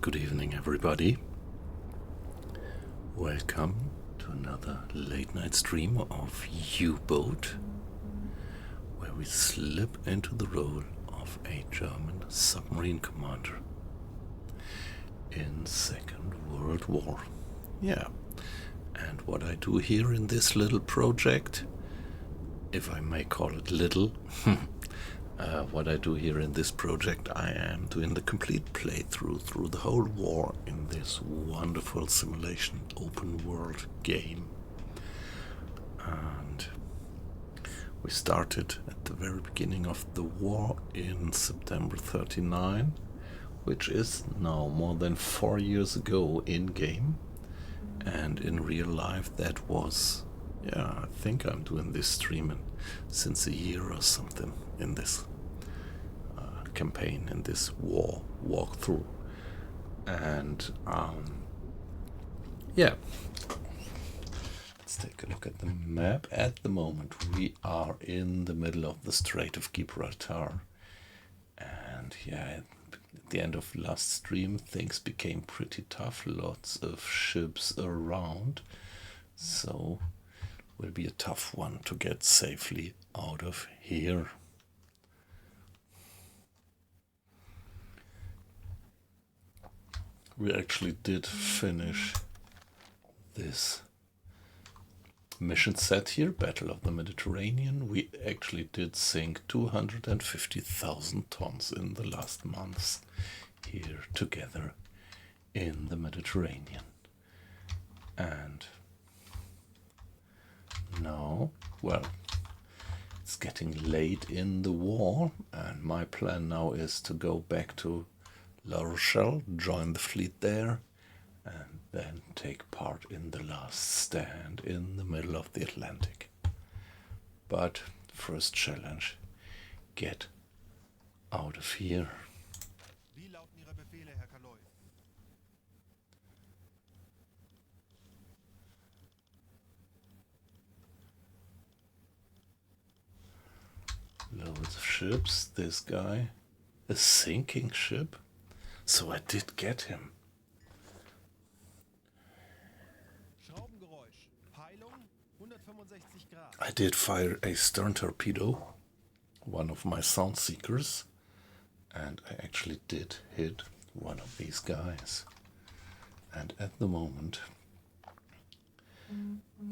Good evening, everybody. Welcome to another late night stream of UBOAT, where we slip into the role of a German submarine commander in Second World War. Yeah, and what I do here in this little project, if I may call it little, what I do here in this project, I am doing the complete playthrough through the whole war in this wonderful simulation open world game. And we started at the very beginning of the war in September 39, which is now more than 4 years ago in game. And in real life that was, I think I'm doing this streaming since a year or something in this campaign, in this war walkthrough. And let's take a look at the map. At the moment we are in the middle of the Strait of Gibraltar, and at the end of last stream things became pretty tough, lots of ships around, so will be a tough one to get safely out of here. We actually did finish this mission set here, Battle of the Mediterranean. We actually did sink 250,000 tons in the last months here together in the Mediterranean. And now, well, it's getting late in the war, and my plan now is to go back to La Rochelle, join the fleet there, and then take part in the last stand in the middle of the Atlantic. But first challenge, get out of here. Wie lauten Ihre Befehle, Herr Kaloi? Loads of ships. This guy, a sinking ship. So I did get him. Schraubengeräusch. Peilung 165 Grad. I did fire a stern torpedo, one of my sound seekers, and I actually did hit one of these guys. And at the moment,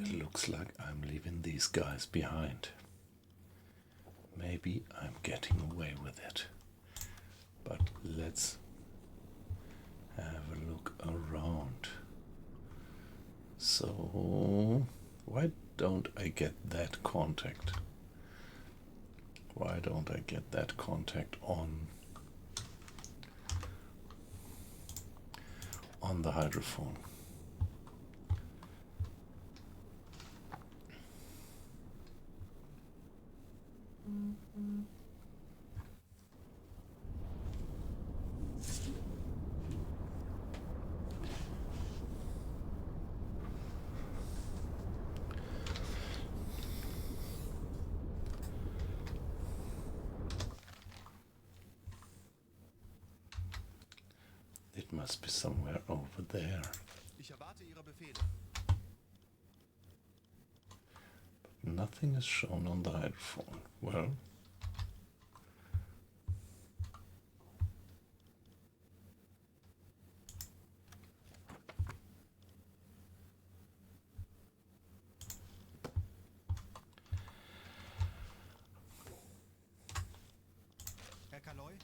it looks like I'm leaving these guys behind. Maybe I'm getting away with it. But let's have a look around. So, why don't I get that contact? Why don't I get that contact on the hydrophone? It must be somewhere over there. Ich erwarte Ihre Befehle. But nothing is shown on the hydrophone. Well, Herr Kaloi?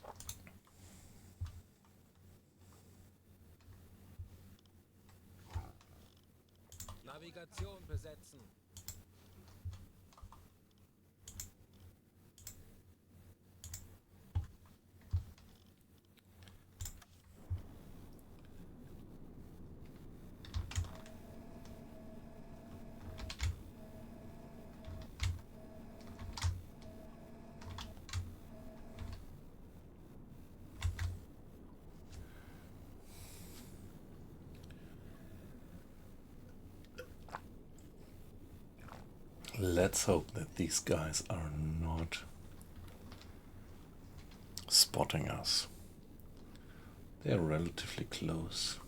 Navigation besetzen. let's hope that these guys are not spotting us. They're relatively close.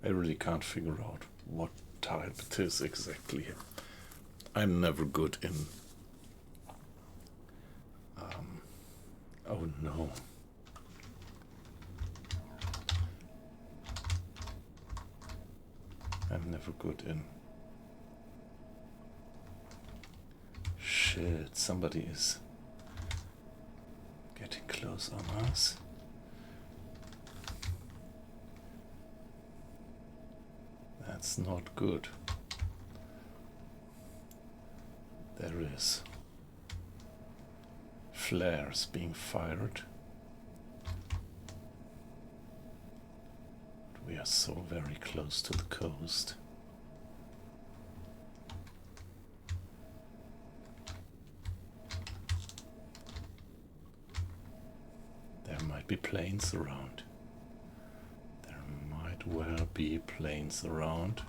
I really can't figure out what type it is exactly. I'm never good in... oh no. I'm never good in... Shit, somebody is getting close on us. That's not good. There is flares being fired. We are so very close to the coast. There might be planes around. There might well be planes around.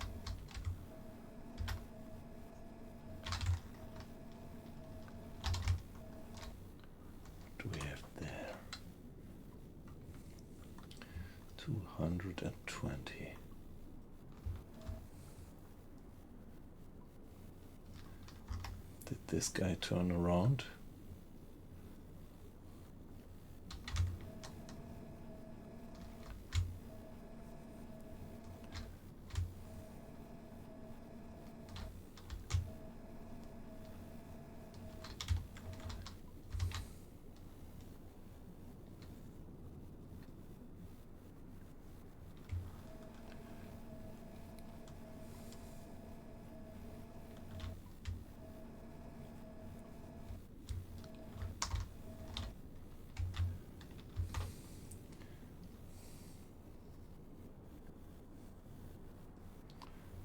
What do we have there? 220. Did this guy turn around?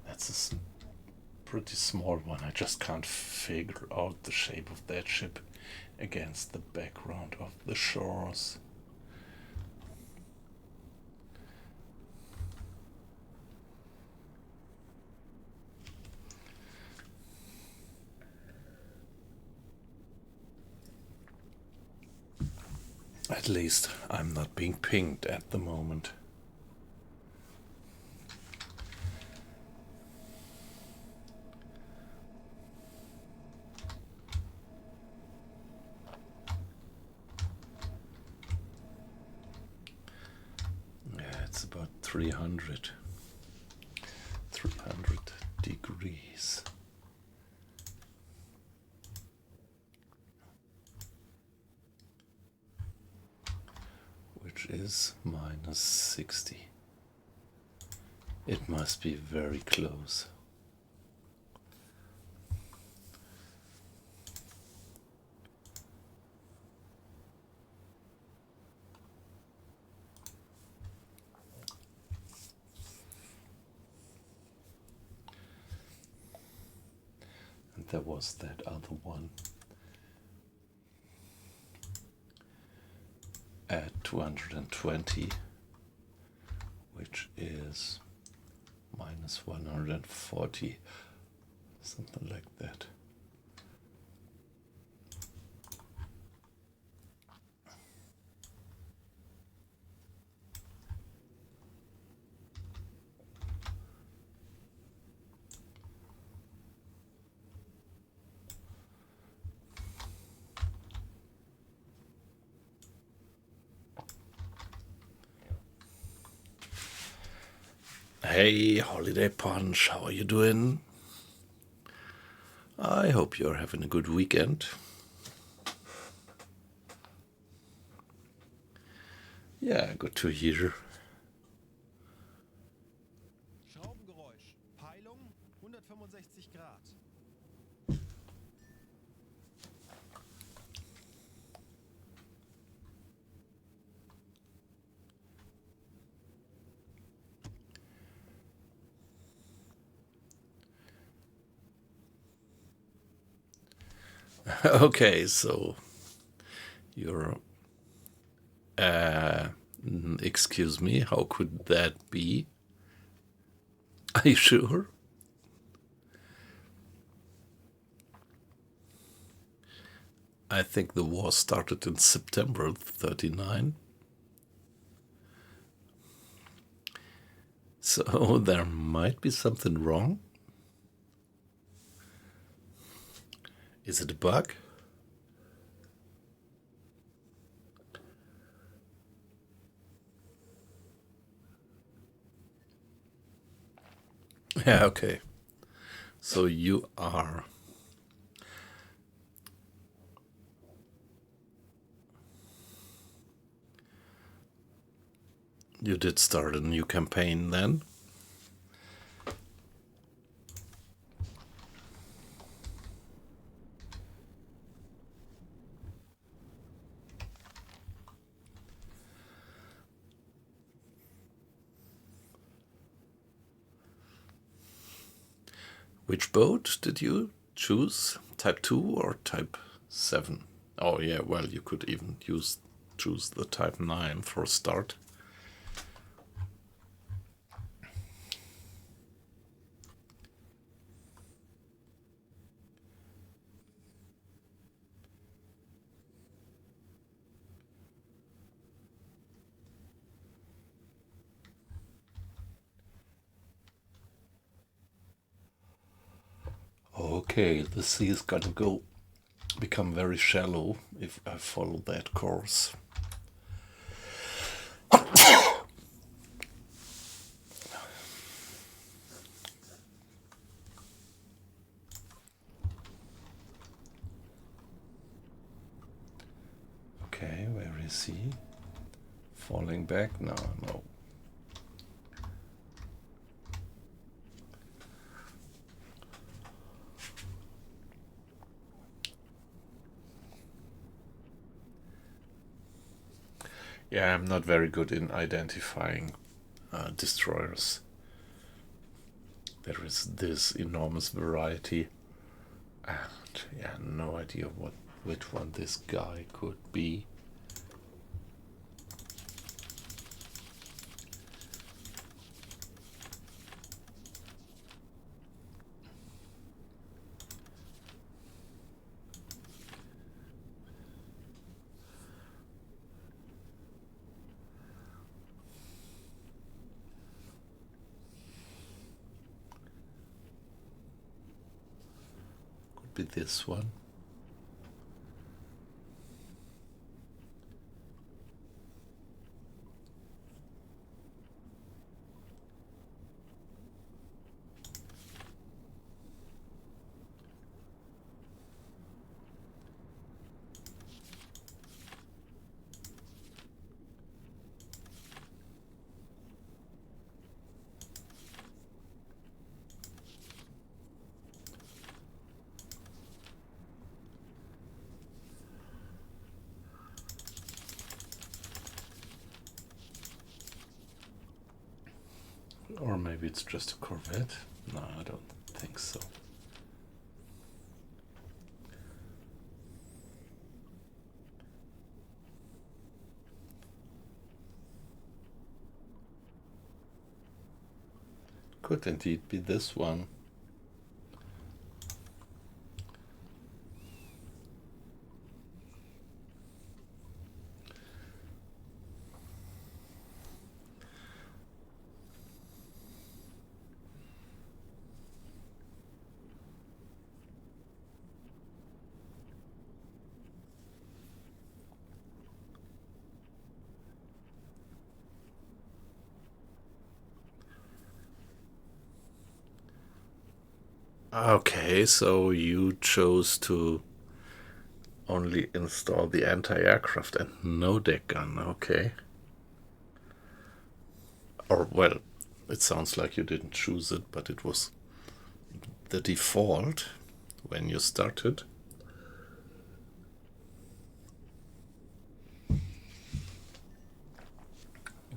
That's a pretty small one. I just can't figure out the shape of that ship against the background of the shores. At least I'm not being pinged at the moment. It's about 300 degrees. Which is minus 60. It must be very close. There was that other one at 220, which is minus 140, something like that. Hey, Holiday Punch, how are you doing? I hope you're having a good weekend. Yeah, good to hear. Schraubengeräusch. Peilung 165 Grad. Okay, so you're... excuse me, how could that be? Are you sure? I think the war started in September 39. So there might be something wrong. Is it a bug? Yeah, okay. So you are... You did start a new campaign then? Which boat did you choose? Type 2 or Type 7? Oh yeah, well, you could even choose the Type 9 for a start. Okay, the sea is gonna become very shallow if I follow that course. Okay, where is he? Falling back? No. Yeah, I'm not very good in identifying destroyers. There is this enormous variety, and yeah, no idea which one this guy could be. Could be this one. Or maybe it's just a corvette. No, I don't think so. Could indeed be this one. Okay, so you chose to only install the anti-aircraft and no deck gun, okay. Or, well, it sounds like you didn't choose it, but it was the default when you started.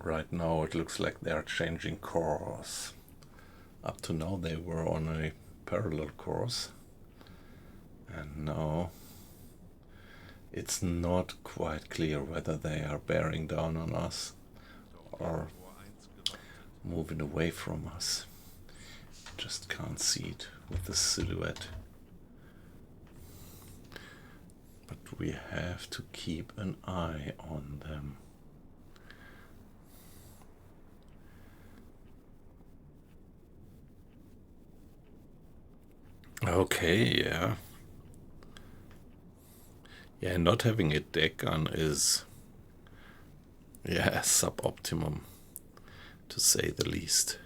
Right now it looks like they are changing course. Up to now they were on a parallel course, and now it's not quite clear whether they are bearing down on us or moving away from us. Just can't see it with the silhouette. But we have to keep an eye on them. Okay, yeah. Yeah, not having a deck gun is, yeah, suboptimum, to say the least.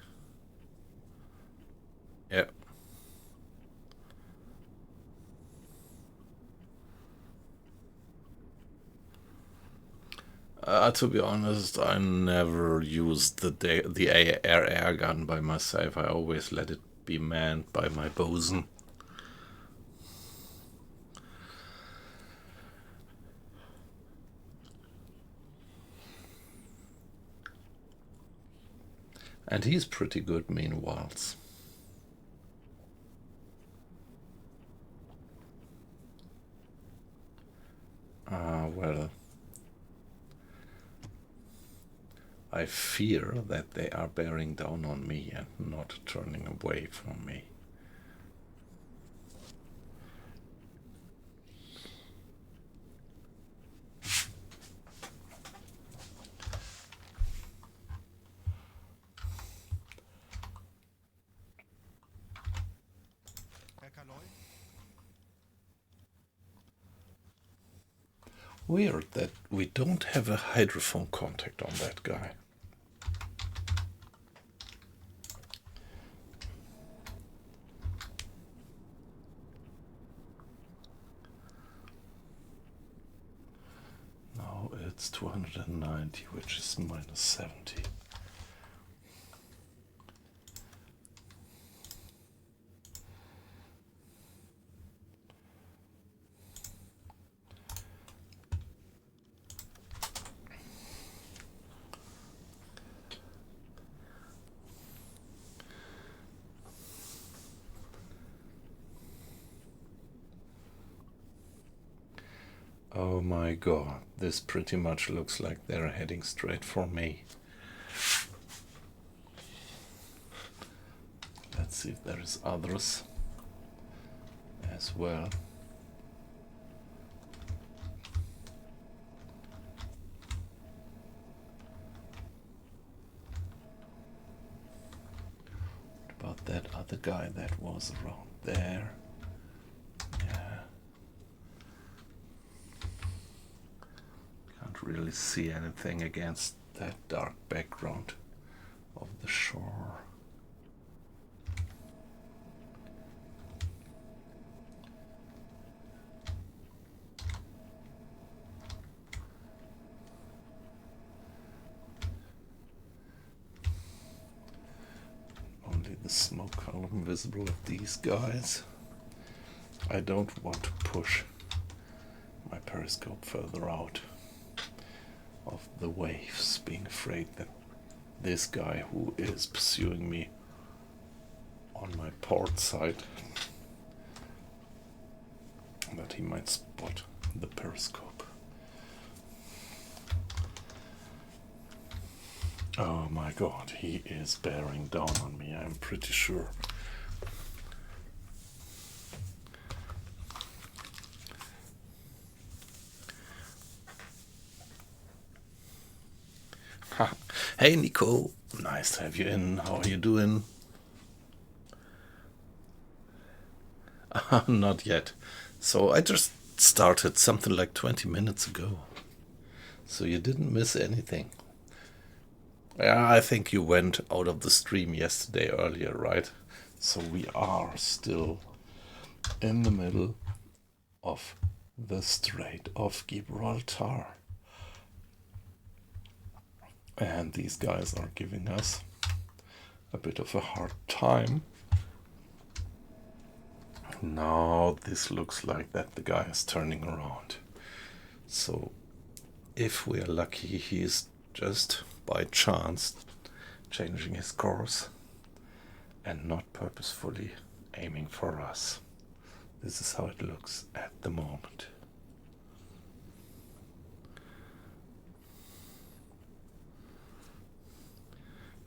Yeah. To be honest, I never used the air gun by myself. I always let it be manned by my bosun. And he's pretty good meanwhile. Well, I fear that they are bearing down on me and not turning away from me. Herr Kaloy? Weird that we don't have a hydrophone contact on that guy. No, it's 290, which is minus 70. Oh my god, this pretty much looks like they're heading straight for me. Let's see if there is others as well. What about that other guy that was around there? Yeah. Can't really see anything against that dark background of the shore. Only the smoke column visible of these guys. I don't want to push my periscope further out of the waves, being afraid that this guy who is pursuing me on my port side, that he might spot the periscope. Oh my god, he is bearing down on me, I'm pretty sure. Hey Nico, nice to have you in. How are you doing? Not yet. So I just started something like 20 minutes ago. So you didn't miss anything. Yeah, I think you went out of the stream yesterday earlier, right? So we are still in the middle of the Strait of Gibraltar. And these guys are giving us a bit of a hard time. Now this looks like that the guy is turning around. So if we are lucky, he is just by chance changing his course and not purposefully aiming for us. This is how it looks at the moment.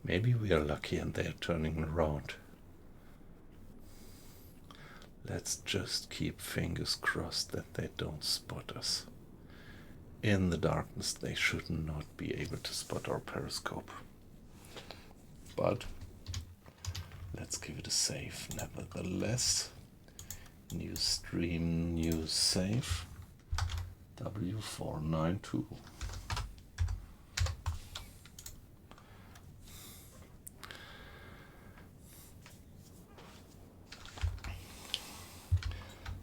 Maybe we are lucky and they are turning around. Let's just keep fingers crossed that they don't spot us. In the darkness, they should not be able to spot our periscope. But let's give it a save. Nevertheless, new stream, new save, W492.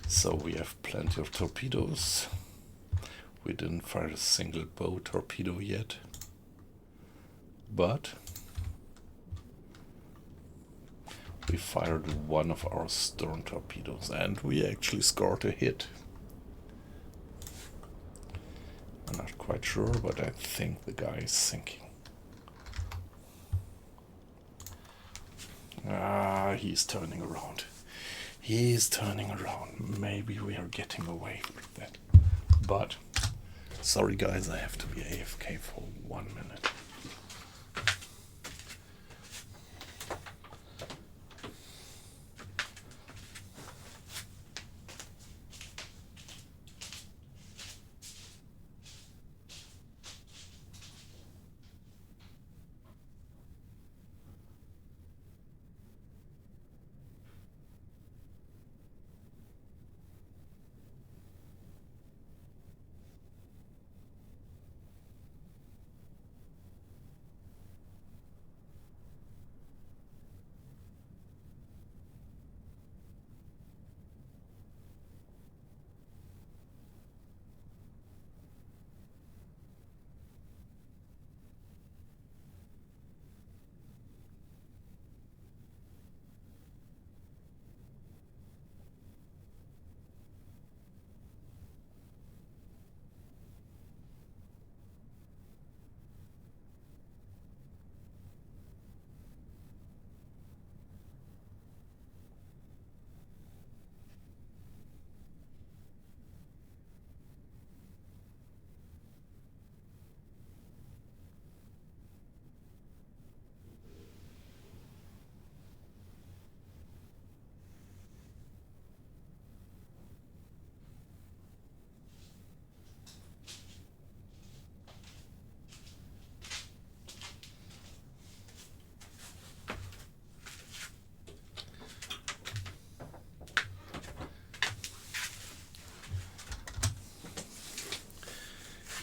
So we have plenty of torpedoes. We didn't fire a single bow torpedo yet, but we fired one of our stern torpedoes and we actually scored a hit. I'm not quite sure, but I think the guy is sinking. Ah, he's turning around. He's turning around. Maybe we are getting away with that. But, sorry guys, I have to be AFK for 1 minute.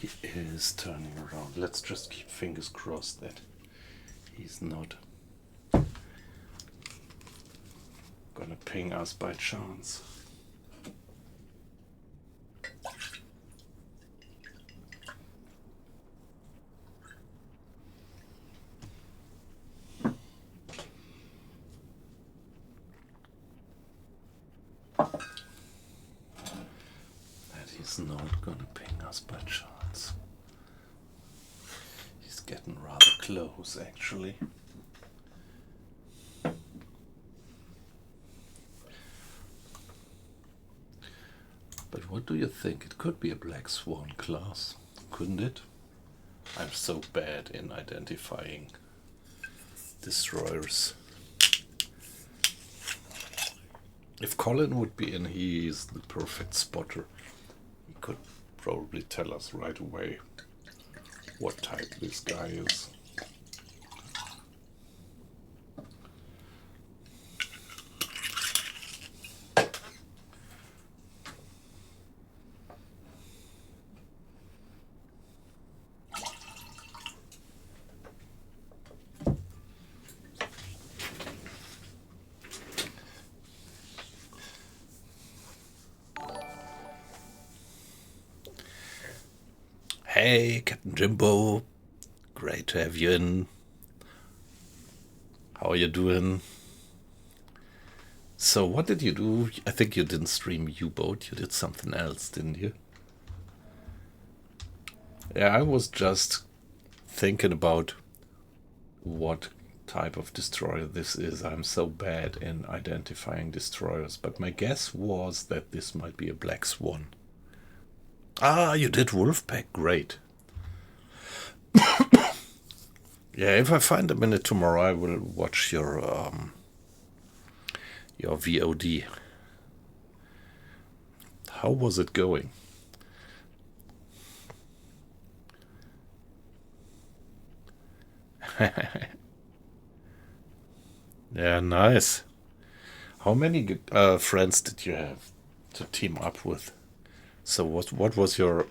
He is turning around. Let's just keep fingers crossed that he's not gonna ping us by chance. That he's not gonna ping us by chance. He's getting rather close, actually. But what do you think? It could be a Black Swan class, couldn't it? I'm so bad in identifying destroyers. If Colin would be in, he's the perfect spotter. He could probably tell us right away what type this guy is. Hey, Captain Jimbo. Great to have you in. How are you doing? So what did you do? I think you didn't stream U-Boat. You did something else, didn't you? Yeah, I was just thinking about what type of destroyer this is. I'm so bad in identifying destroyers, but my guess was that this might be a Black Swan. Ah, you did Wolfpack, great. Yeah, if I find a minute tomorrow, I will watch your VOD. How was it going? Yeah, nice. How many friends did you have to team up with? So what was your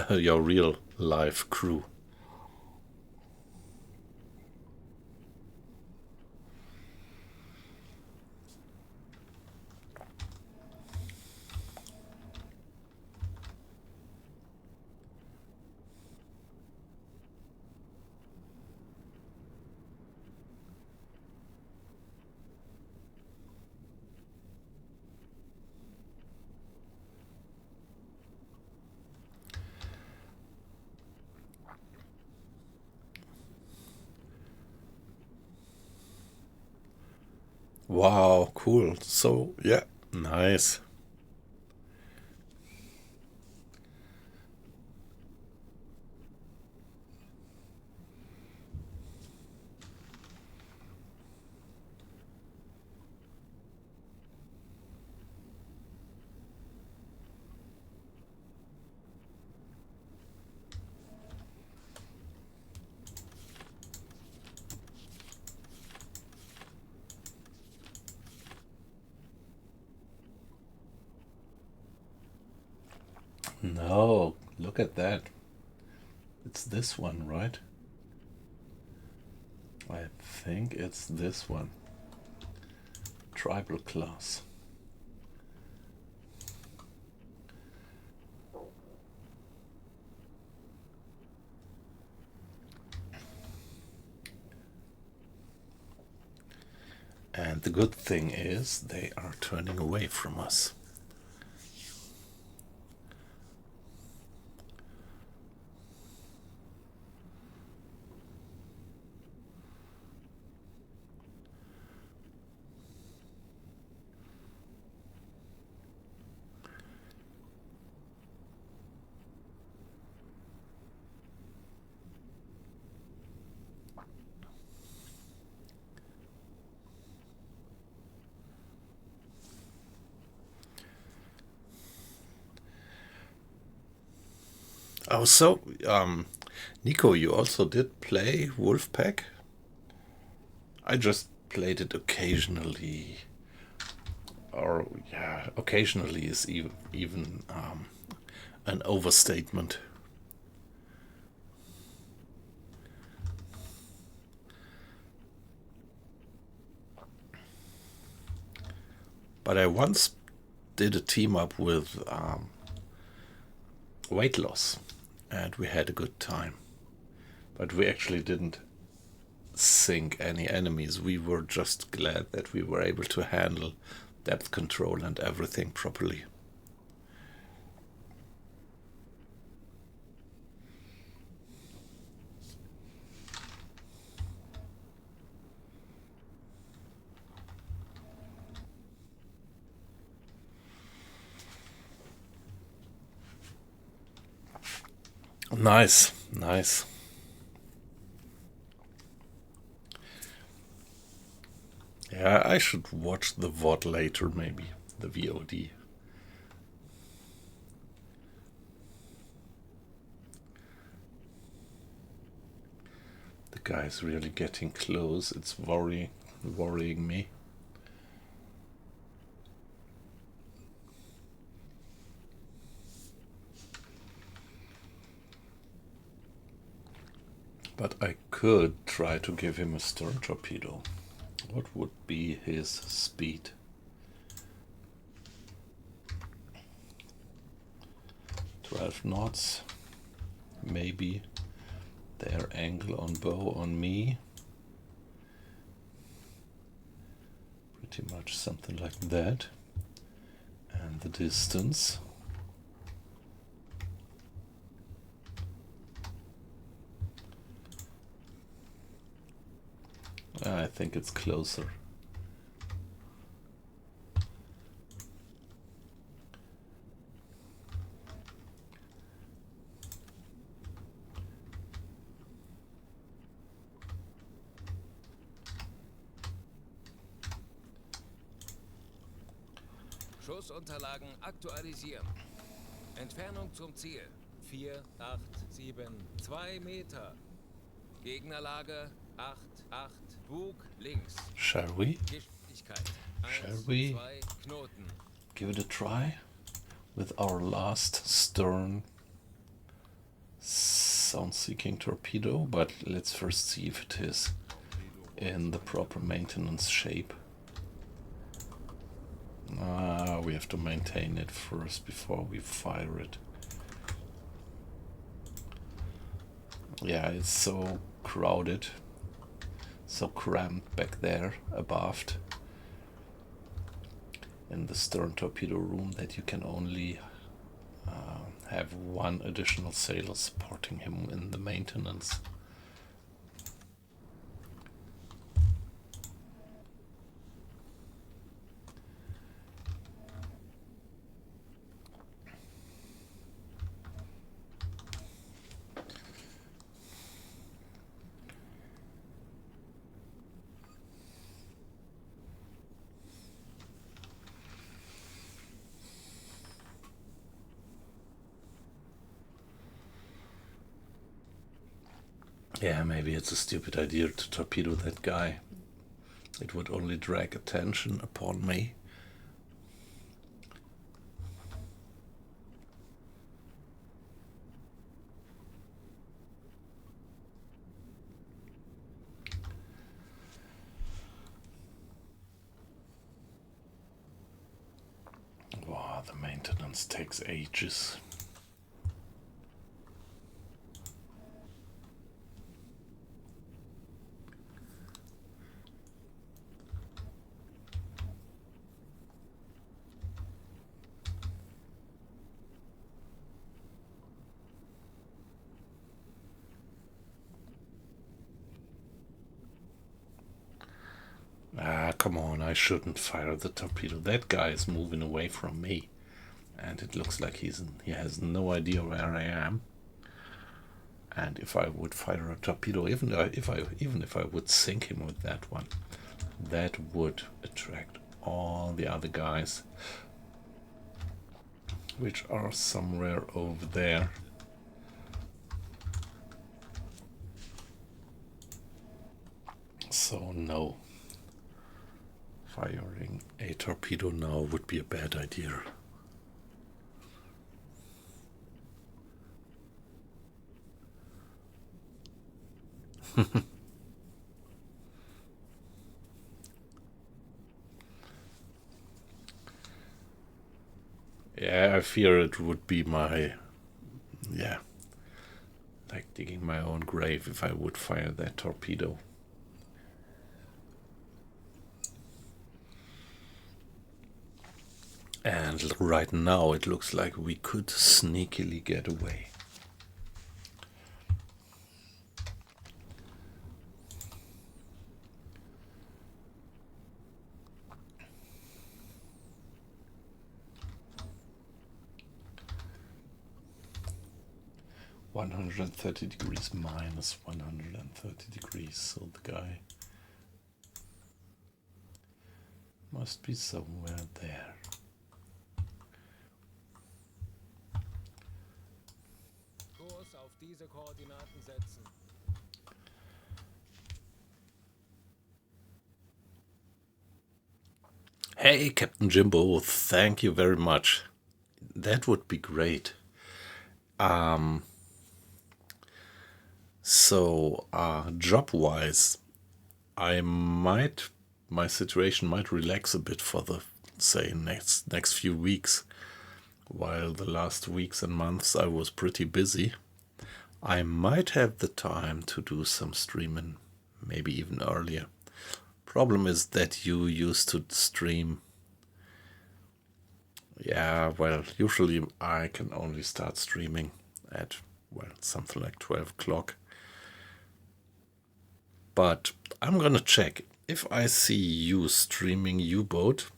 real life crew? Wow, cool. So yeah, nice. No, look at that. It's this one, right? I think it's this one. Tribal class. And the good thing is they are turning away from us. Oh, so, Nico, you also did play Wolfpack? I just played it occasionally. Or, yeah, occasionally is even an overstatement. But I once did a team up with Weight Loss, and we had a good time. But we actually didn't sink any enemies. We were just glad that we were able to handle depth control and everything properly. Nice, nice. Yeah, I should watch the VOD later, maybe. The VOD. The guy's really getting close. It's worrying me. But I could try to give him a stern torpedo. What would be his speed? 12 knots. Maybe. Their angle on bow on me. Pretty much something like that. And the distance. I think it's closer. Schussunterlagen aktualisieren. Entfernung zum Ziel. 4, 8, 7, 2 Meter. Gegnerlage 8, 8. Bug links. Shall we? Geschwindigkeit. Shall 1, we 2 Knoten. give it a try with our last stern sound-seeking torpedo? But let's first see if it is in the proper maintenance shape. We have to maintain it first before we fire it. Yeah, it's so crowded, so cramped back there abaft in the stern torpedo room that you can only have one additional sailor supporting him in the maintenance. Yeah, maybe it's a stupid idea to torpedo that guy. It would only drag attention upon me. Wow, the maintenance takes ages. Come on, I shouldn't fire the torpedo. That guy is moving away from me. And it looks like he has no idea where I am. And if I would fire a torpedo, even if I would sink him with that one, that would attract all the other guys, which are somewhere over there. So no, firing a torpedo now would be a bad idea. Yeah, I fear it would be like digging my own grave if I would fire that torpedo. And right now it looks like we could sneakily get away. -130 minus 130 degrees, so the guy must be somewhere there. Kurs auf diese Koordinaten setzen. Hey, Captain Jimbo, thank you very much. That would be great. So, job-wise, my situation might relax a bit for the, say, next few weeks. While the last weeks and months I was pretty busy, I might have the time to do some streaming, maybe even earlier. Problem is that you used to stream. Yeah, well, usually I can only start streaming at, something like 12 o'clock. But I'm gonna check. If I see you streaming U-Boat,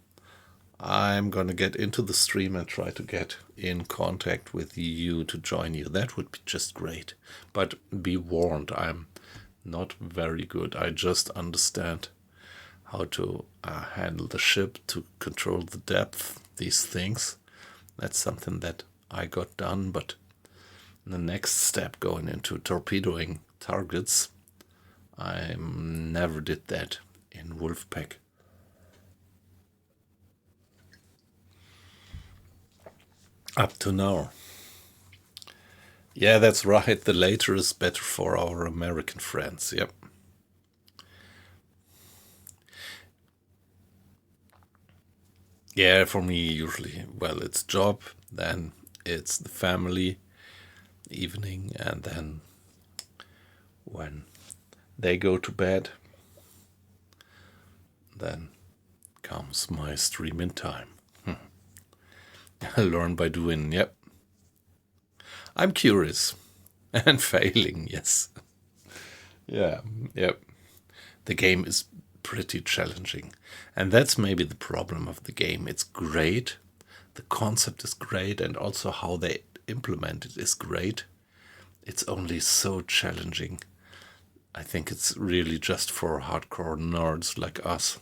I'm gonna get into the stream and try to get in contact with you to join you. That would be just great. But be warned, I'm not very good. I just understand how to handle the ship, to control the depth, these things. That's something that I got done, but the next step going into torpedoing targets, I never did that in Wolfpack. Up to now. Yeah, that's right. The later is better for our American friends. Yep. Yeah, for me, usually, well, it's job, then it's the family, evening, and then when they go to bed, then comes my streaming time. Learn by doing, yep. I'm curious. And failing, yes. Yeah, yep. The game is pretty challenging. And that's maybe the problem of the game. It's great. The concept is great, and also how they implement it is great. It's only so challenging. I think it's really just for hardcore nerds like us.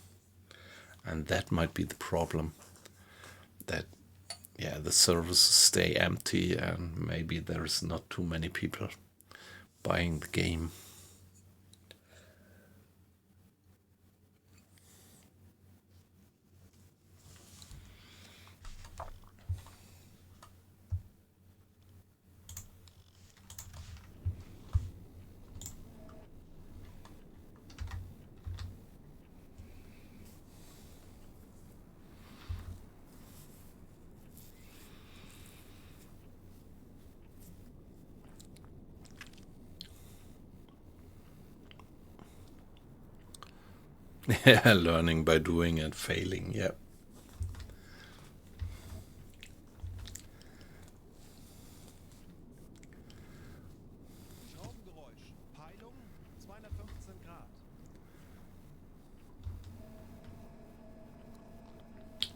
And that might be the problem. That, yeah, the servers stay empty and maybe there's not too many people buying the game. Yeah, learning by doing and failing, yeah. Schraubengeräusch. Peilung 215 Grad.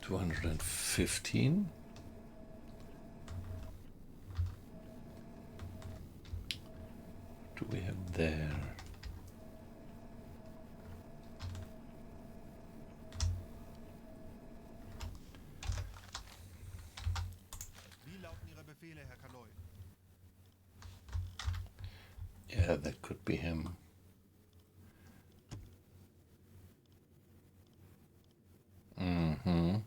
215. Do we have there? Wie lauten Ihre Befehle, Herr Kaloy? Yeah, that could be him. Mm-hmm.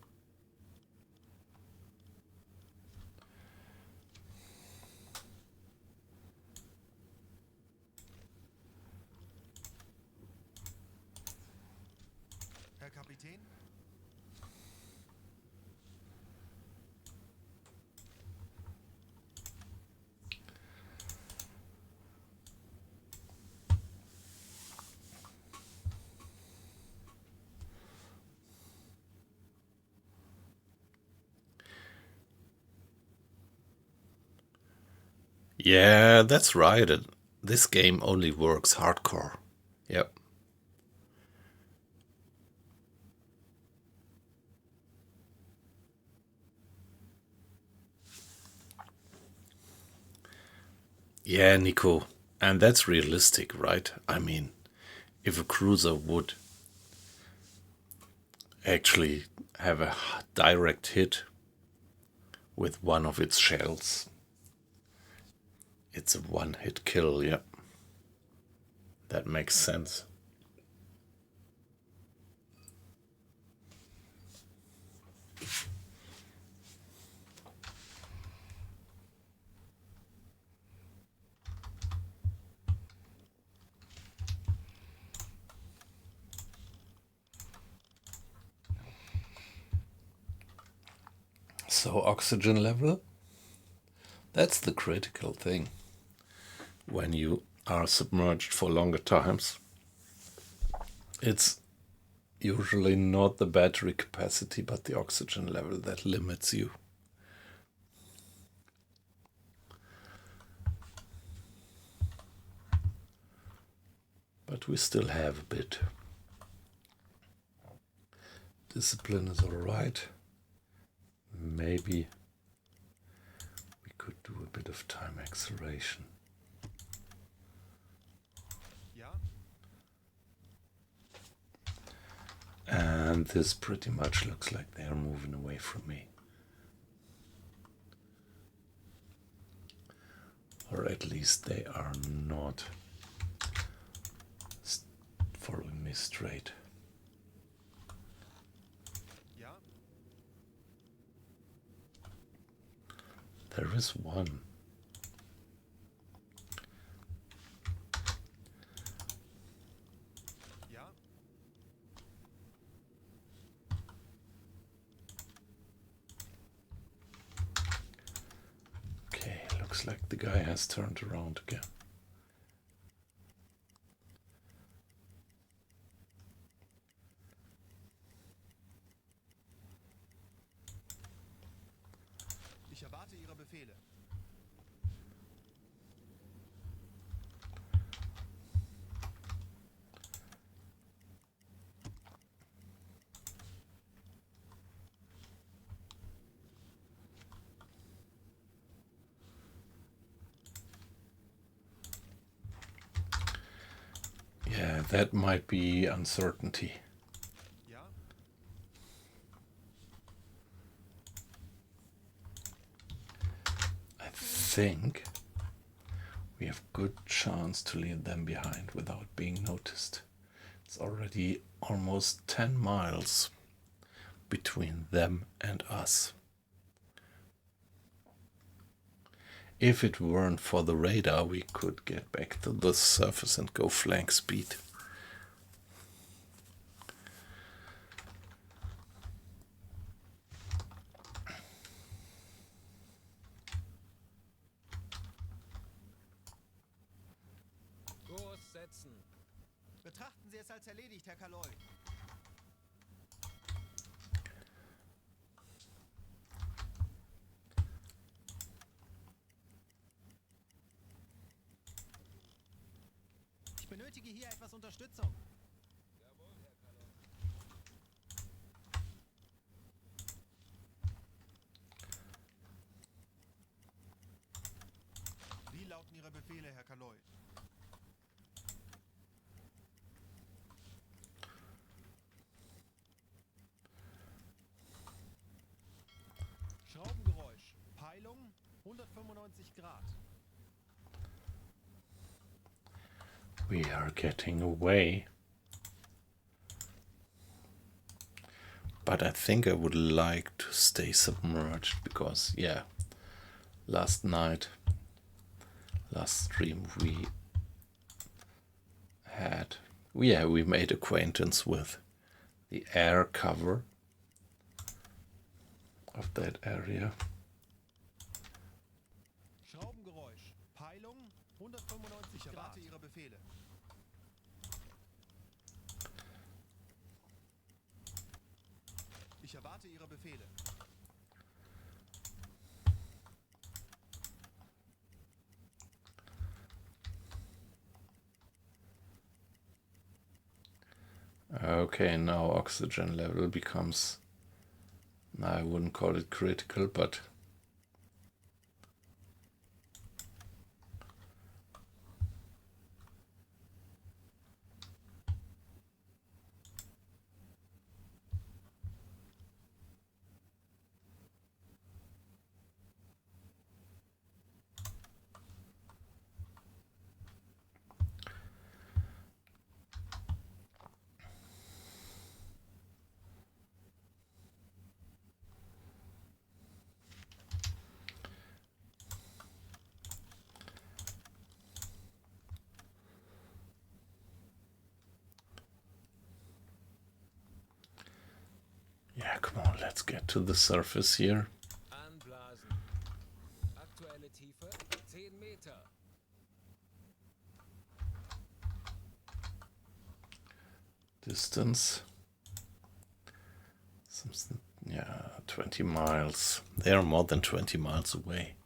Herr Kapitän? Yeah, that's right. This game only works hardcore. Yep. Yeah, Nico. And that's realistic, right? I mean, if a cruiser would actually have a direct hit with one of its shells, it's a one-hit kill, yeah. That makes sense. So oxygen level, that's the critical thing. When you are submerged for longer times, it's usually not the battery capacity but the oxygen level that limits you. But we still have a bit. Discipline is alright. Maybe we could do a bit of time acceleration. Ja? And this pretty much looks like they're moving away from me. Or at least they are not following me straight. Ja? There is one. Ja? Okay, looks like the guy has turned around again. Ich erwarte Ihre Befehle. Yeah, that might be uncertainty. Ja? I think we have good chance to leave them behind without being noticed. It's already almost 10 miles between them and us. If it weren't for the radar, we could get back to the surface and go flank speed. Kurs setzen. Betrachten Sie es als erledigt, Herr Kaloy. Ich benötige hier etwas Unterstützung. Jawohl, Herr Kaloy. Wie lauten Ihre Befehle, Herr Kaloy? Schraubengeräusch. Peilung 195 Grad. We are getting away. But I think I would like to stay submerged because, yeah, last stream we made acquaintance with the air cover of that area. Schraubengeräusch. Peilung 195 Grad. Ich erwarte Ihre Befehle. Ich erwarte Ihre Befehle. Okay, now oxygen level becomes, I wouldn't call it critical, but yeah, come on, let's get to the surface here. Anblasen. Aktuelle Tiefe 10 Meter. Distance, something, yeah, 20 miles. They are more than 20 miles away.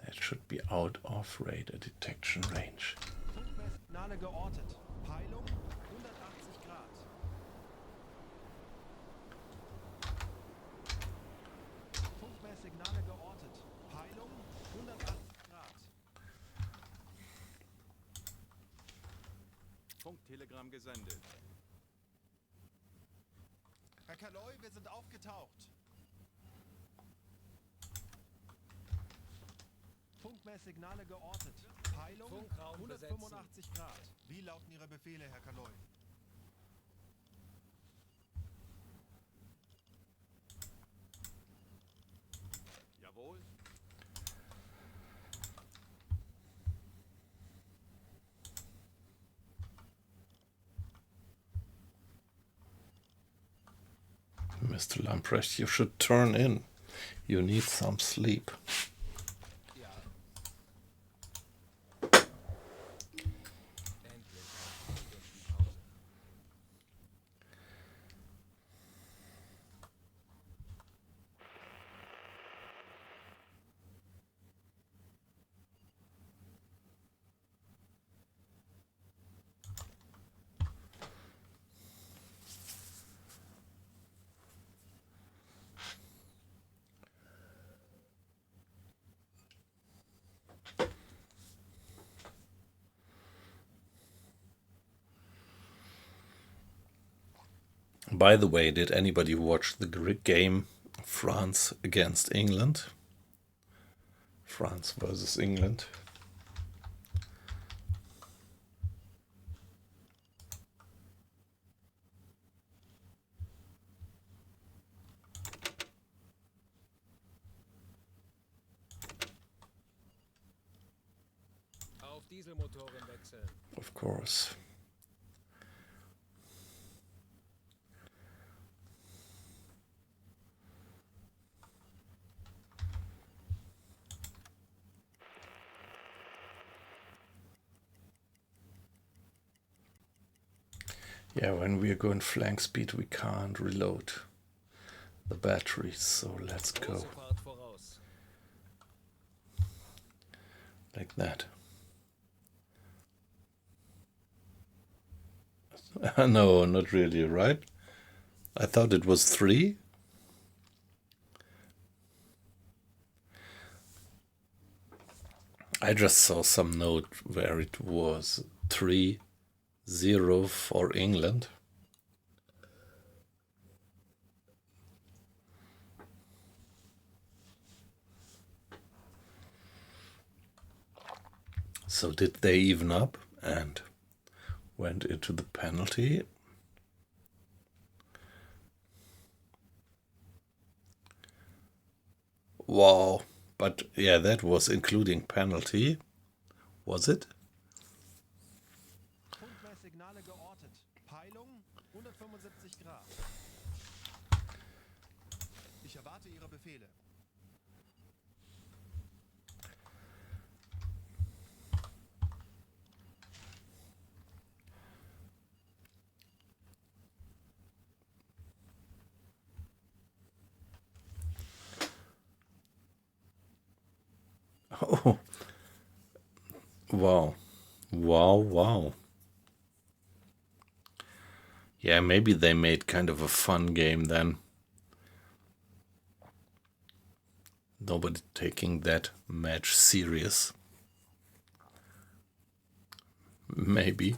That should be out of radar detection range. Funkmesssignale geortet. Peilung 180 Grad. Funkmesssignale geortet. Peilung 180 Grad. Funktelegramm gesendet. Kaloi, wir sind aufgetaucht. Funkmesssignale geortet. Peilung Funkraum 185 Grad. Wie lauten Ihre Befehle, Herr Kaloi? Jawohl. Mr. Lamprecht, you should turn in. You need some sleep. Ja. Endlich eine Stundenpause. By the way, did anybody watch the game France against England? France versus England. Auf Dieselmotoren wechseln. Of course. Yeah, when we are going flank speed, we can't reload the batteries, so let's go Große Fahrt voraus. like that. No, not really, right? I thought it was 3. I just saw some note where it was 3-0 for England. So did they even up and went into the penalty? Wow. But yeah, that was including penalty. Was it? Funkmesssignale geortet. Peilung 175 Grad. Ich erwarte Ihre Befehle. Oh. Wow. Wow, wow. Yeah, maybe they made kind of a fun game then. Nobody taking that match serious. Maybe.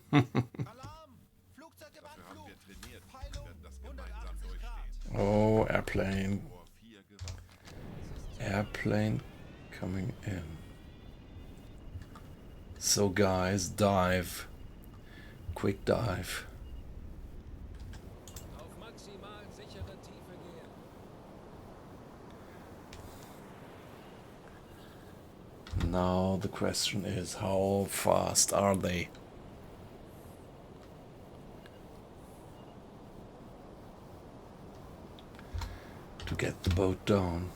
Alarm! Flugzeug im Dafür haben Anflug. wir trainiert. Wir Peilung werden das gemeinsam 180 Grad. durchstehen. Oh, airplane. Vor 4 gewartet. Airplane coming in. So guys, dive. Quick dive. Auf maximal sichere Tiefe gehen. Now the question is, how fast are they? To get the boat down.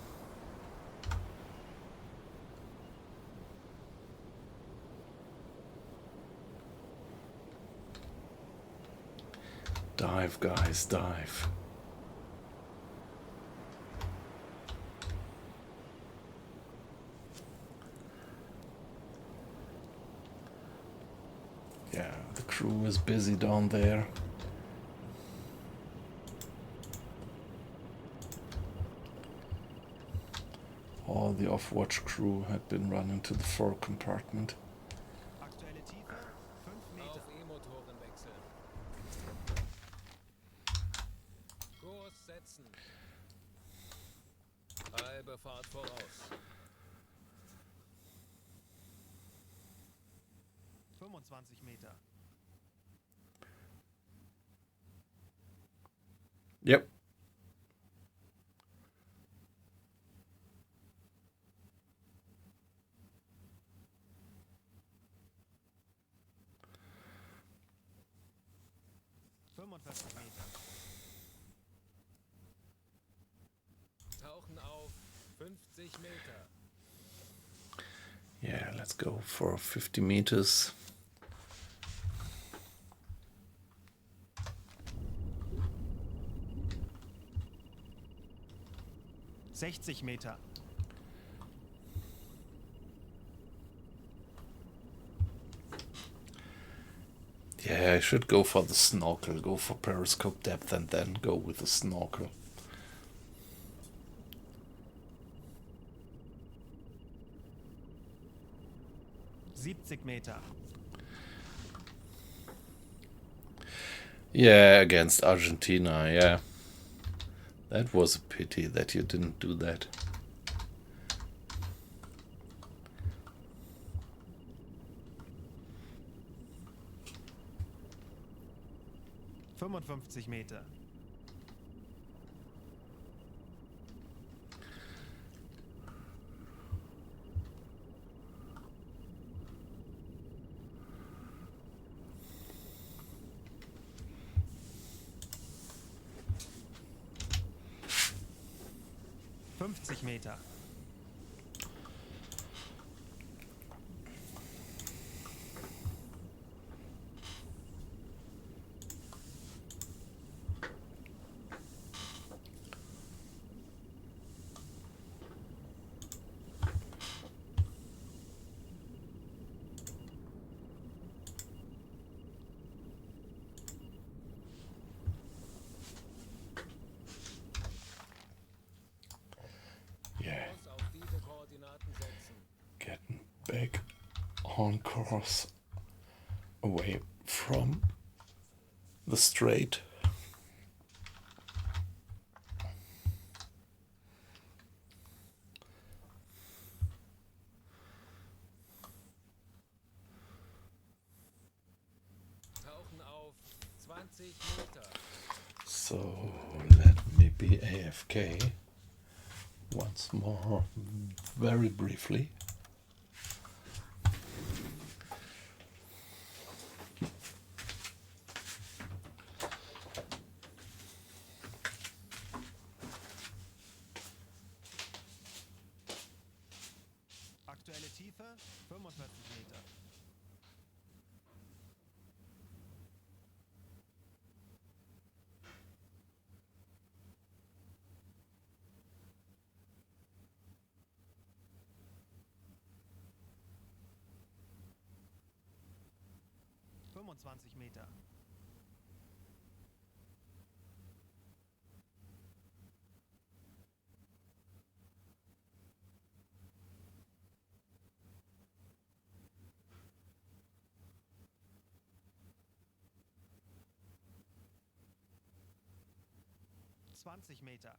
Dive, guys, dive. Yeah, the crew is busy down there. All the off-watch crew had been run into the fore compartment. Aktuelle Tiefe 5 Meter. Auf E-Motoren wechseln. Kurs setzen. Halbe Fahrt voraus. 25 Meter. Yep. Meter. Tauchen auf 50 Meter. Yeah, let's go for 50 meters. Meter. Yeah, I should go for the snorkel, go for periscope depth and then go with the snorkel. Meter. Yeah, against Argentina, yeah. That was a pity that you didn't do that. Meter. Meter. Yeah, Kurs auf diese Koordinaten setzen. getting back on course away from the strait. Tauchen auf 20 Meter. So let me be AFK once more, very briefly. Aktuelle Tiefe 45 Meter. Meter. Meter.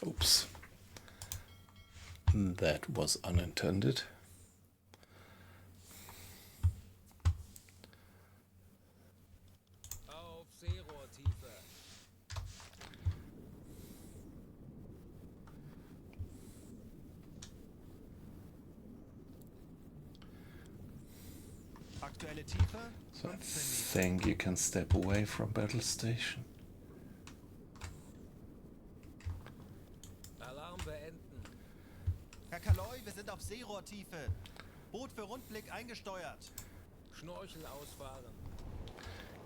Oops. That was unintended. Auf Aktuelle Tiefe So I 15 Meter. think you can step away from battle station. Alarm beenden. Herr Kaloi, wir sind auf Seerohrtiefe. Boot für Rundblick eingesteuert. Schnorchel ausfahren.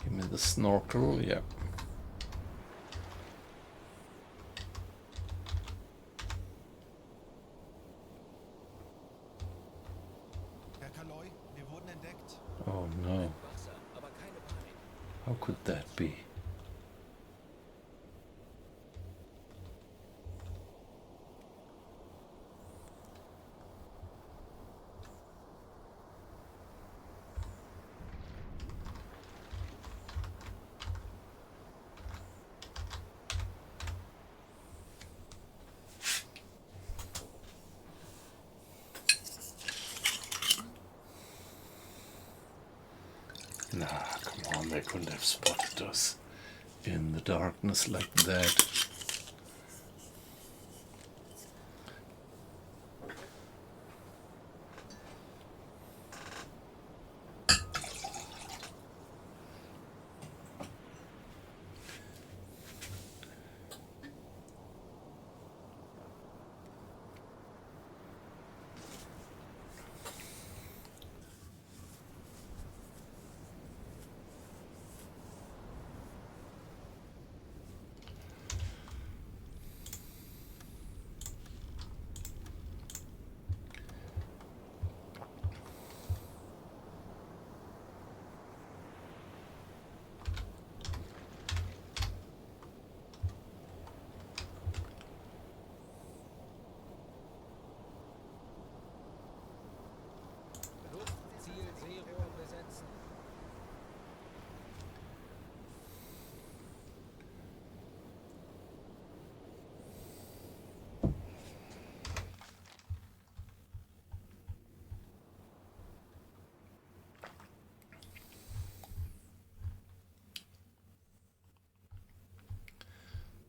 Give me the snorkel, yeah. Herr Kaloi, wir wurden entdeckt. Oh no, Wasser, aber keine Panik. how could that be? Nah, come on, they couldn't have spotted us in the darkness like that. Luftziel Seerohr besetzen.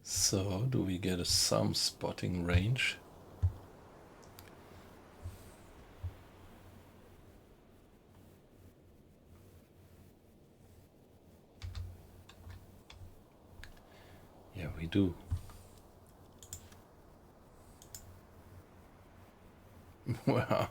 So, do we get some spotting range? Yeah, we do. Well,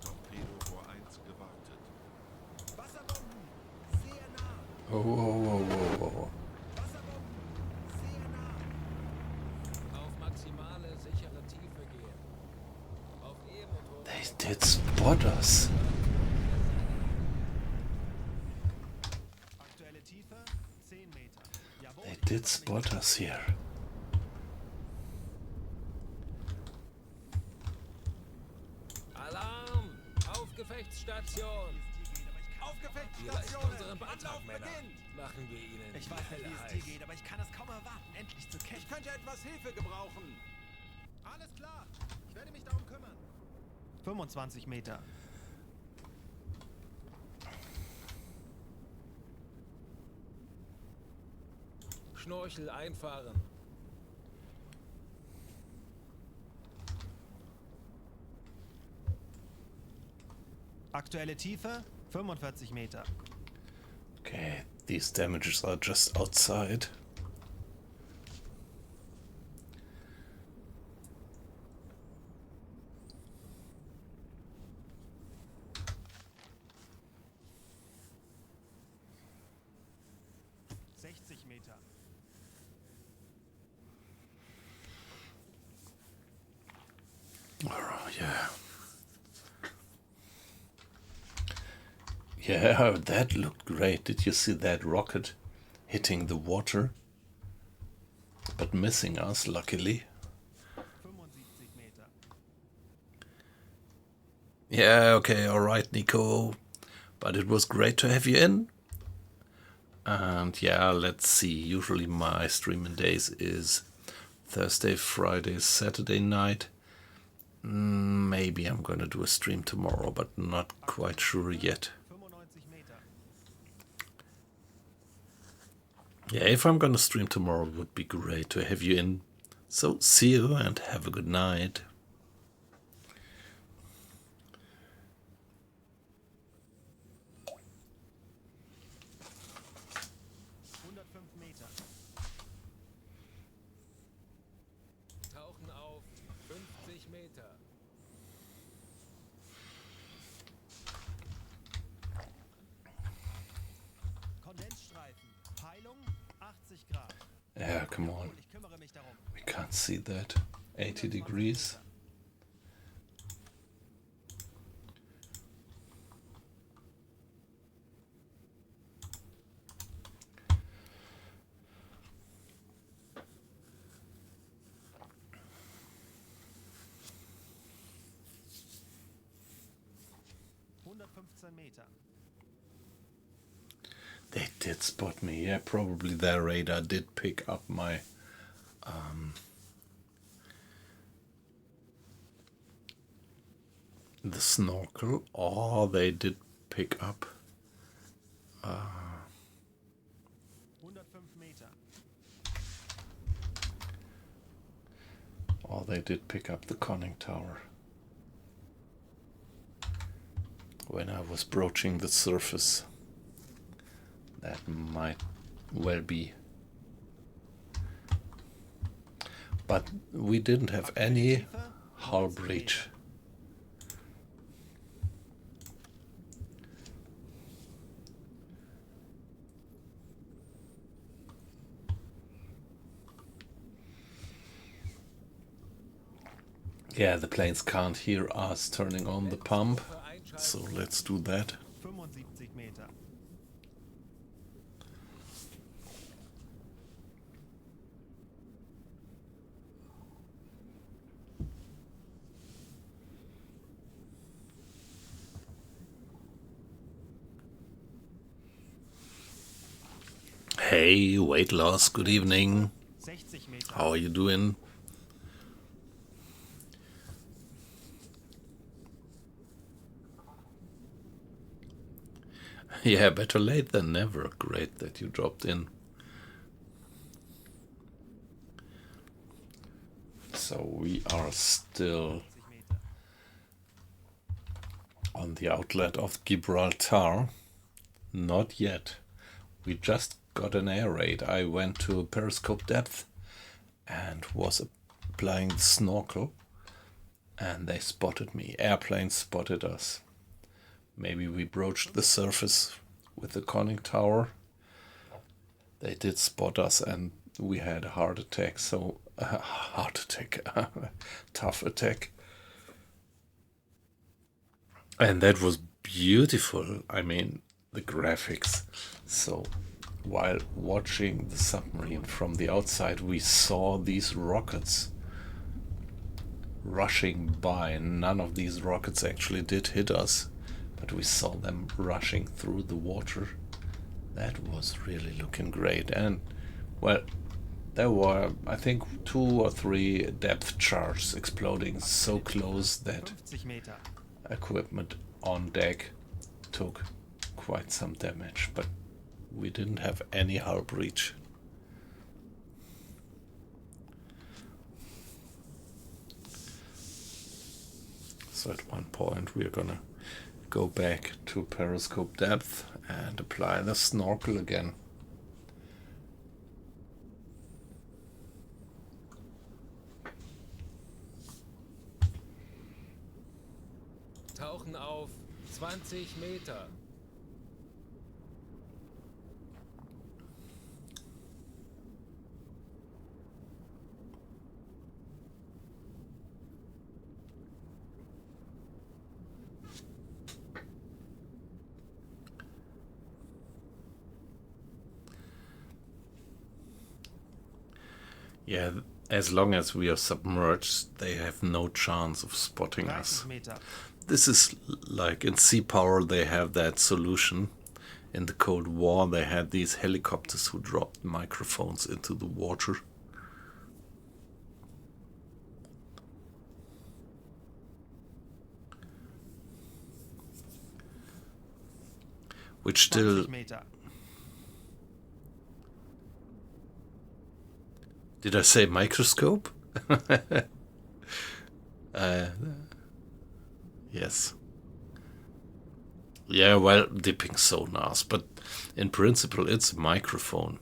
Torpedorohr 1 gewartet. Wasserbomben, sehr nah. oh, oh, oh, oh, oh. Wasserbomben, sehr nah. Auf maximale sichere Tiefe gehen. Auf E-Motor. They did spot us. Aktuelle Tiefe 10 Meter. Jawohl. They did spot us here. Alarm! Auf Gefechtsstation! Auf Wir leisten Gefechtsstationen. unseren Beitrag, Anlauf Männer. beginnt. Machen wir ihnen Ich die weiß nicht, Hölle wie es heiß. dir geht, aber ich kann es kaum erwarten, endlich zu kämpfen. Ich könnte etwas Hilfe gebrauchen. Alles klar. Ich werde mich darum kümmern. 25 Meter. Schnorchel einfahren. Aktuelle Tiefe 45 Meter. Okay, these damages are just outside. Meter. Oh, yeah. Yeah, that looked great. Did you see that rocket hitting the water? But missing us, luckily. 75 Meter. Yeah, okay, alright, Nico. But it was great to have you in. And yeah, let's see. Usually my streaming days is Thursday, Friday, Saturday night. Maybe I'm gonna do a stream tomorrow, but not quite sure yet. 95 Meter. Yeah, if I'm gonna stream tomorrow, it would be great to have you in. So see you and have a good night. 105 Meter. Tauchen auf 50 Meter. Kondensstreifen. Peilung 80 Grad. Yeah, come on. Ich kümmere mich darum. We can't see that. 80 degrees. Meter. They did spot me. Yeah, probably their radar did pick up my the snorkel, or they did pick up 105 Meter. or they did pick up the conning tower when I was broaching the surface. That might well be. But we didn't have any hull breach. Yeah, the planes can't hear us turning on the pump, so let's do that. 75 Meter. Hey, weight loss, good evening. 60 Meter. How are you doing? Yeah, better late than never. Great that you dropped in. So we are still 60 Meter. on the outlet of Gibraltar. Not yet. We just got an air raid. I went to periscope depth and was applying the snorkel, and they spotted me. Airplanes spotted us. Maybe we broached the surface with the conning tower. They did spot us, and we had a heart attack. So, tough attack. And that was beautiful. I mean, the graphics. So, while watching the submarine from the outside, we saw these rockets rushing by. None of these rockets actually did hit us, but we saw them rushing through the water. That was really looking great. And, well, there were, I think, 2 or 3 depth charges exploding so close that 50 Meter. equipment on deck took quite some damage, but we didn't have any hull breach. So at one point we're gonna go back to periscope depth and apply the snorkel again. Tauchen auf 20 Meter. Yeah, as long as we are submerged, they have no chance of spotting us. 30 Meter. This is like in Sea Power, they have that solution. In the Cold War, they had these helicopters who dropped microphones into the water. which still... 20 Meter. Did I say microscope? Yes. Yeah, well, dipping sonars, but in principle it's a microphone.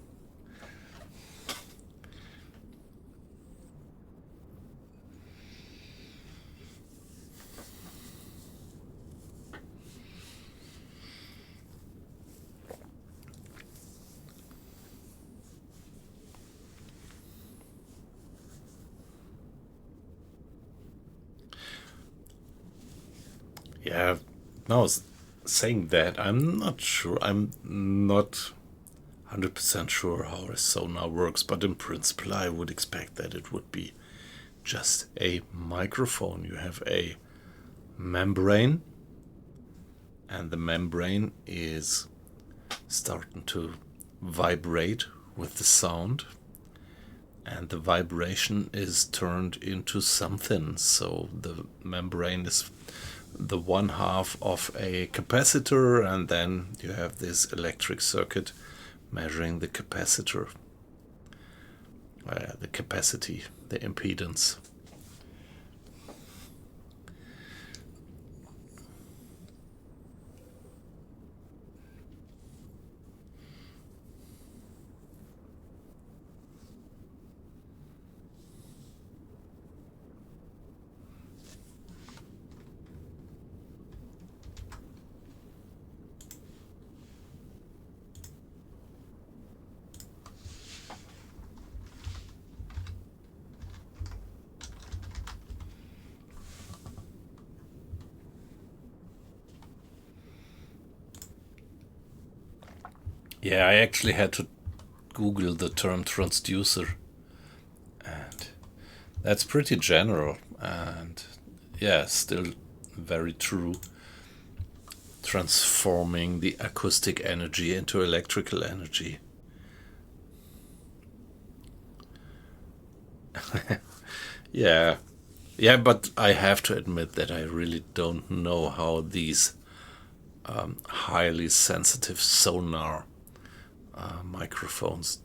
Yeah, no, saying that, I'm not sure. I'm not 100% sure how a sonar works, but in principle, I would expect that it would be just a microphone. You have a membrane, and the membrane is starting to vibrate with the sound, and the vibration is turned into something. So the membrane is the one half of a capacitor, and then you have this electric circuit measuring the capacitor, the capacity, the impedance. Yeah, I actually had to Google the term transducer, and that's pretty general, and yeah, still very true. Transforming the acoustic energy into electrical energy. Yeah, but I have to admit that I really don't know how these highly sensitive sonar microphones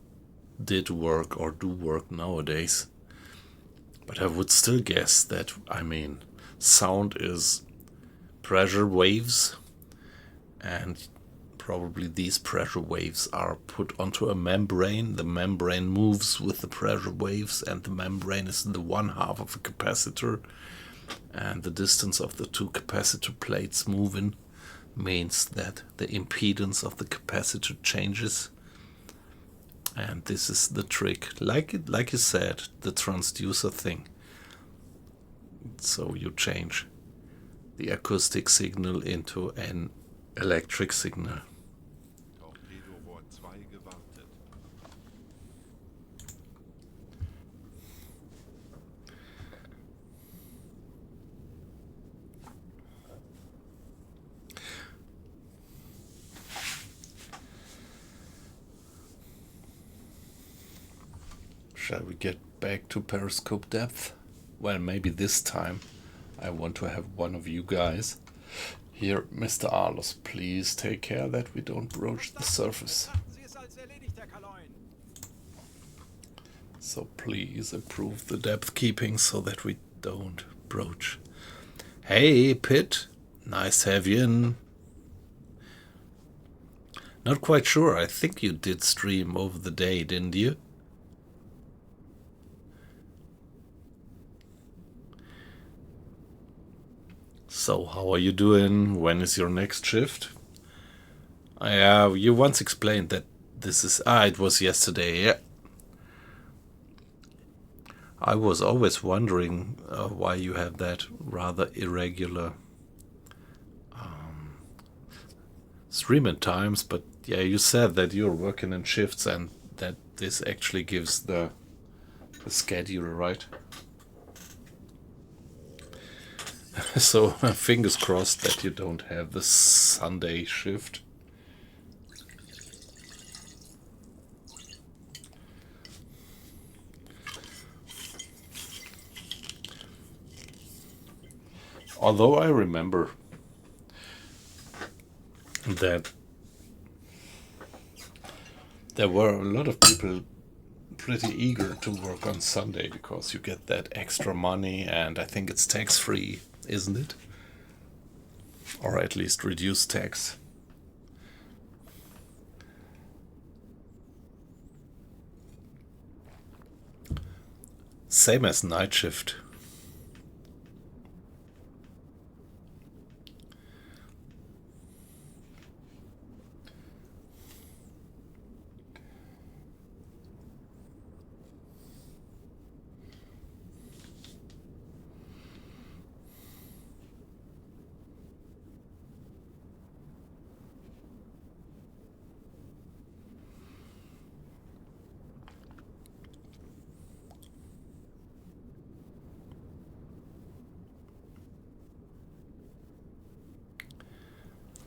did work or do work nowadays. But I would still guess that, I mean, sound is pressure waves, and probably these pressure waves are put onto a membrane. The membrane moves with the pressure waves, and the membrane is the one half of a capacitor, and the distance of the two capacitor plates moving means that the impedance of the capacitor changes. And this is the trick, like you said, the transducer thing. So you change the acoustic signal into an electric signal. Torpedorohr 2 gewartet. Shall we get back to periscope depth? Well, maybe this time I want to have one of you guys. Here, Mr. Arlos, please take care that we don't broach the surface. So please approve the depth keeping so that we don't broach. Hey, Pitt, nice to have you in. Not quite sure, I think you did stream over the day, didn't you? So, how are you doing? When is your next shift? You once explained that this is... it was yesterday, yeah. I was always wondering why you have that rather irregular streaming times, but yeah, you said that you're working in shifts and that this actually gives the schedule, right? So fingers crossed that you don't have the Sunday shift. Although I remember that there were a lot of people pretty eager to work on Sunday because you get that extra money, and I think it's tax-free, isn't it? Or at least reduced tax. Same as night shift.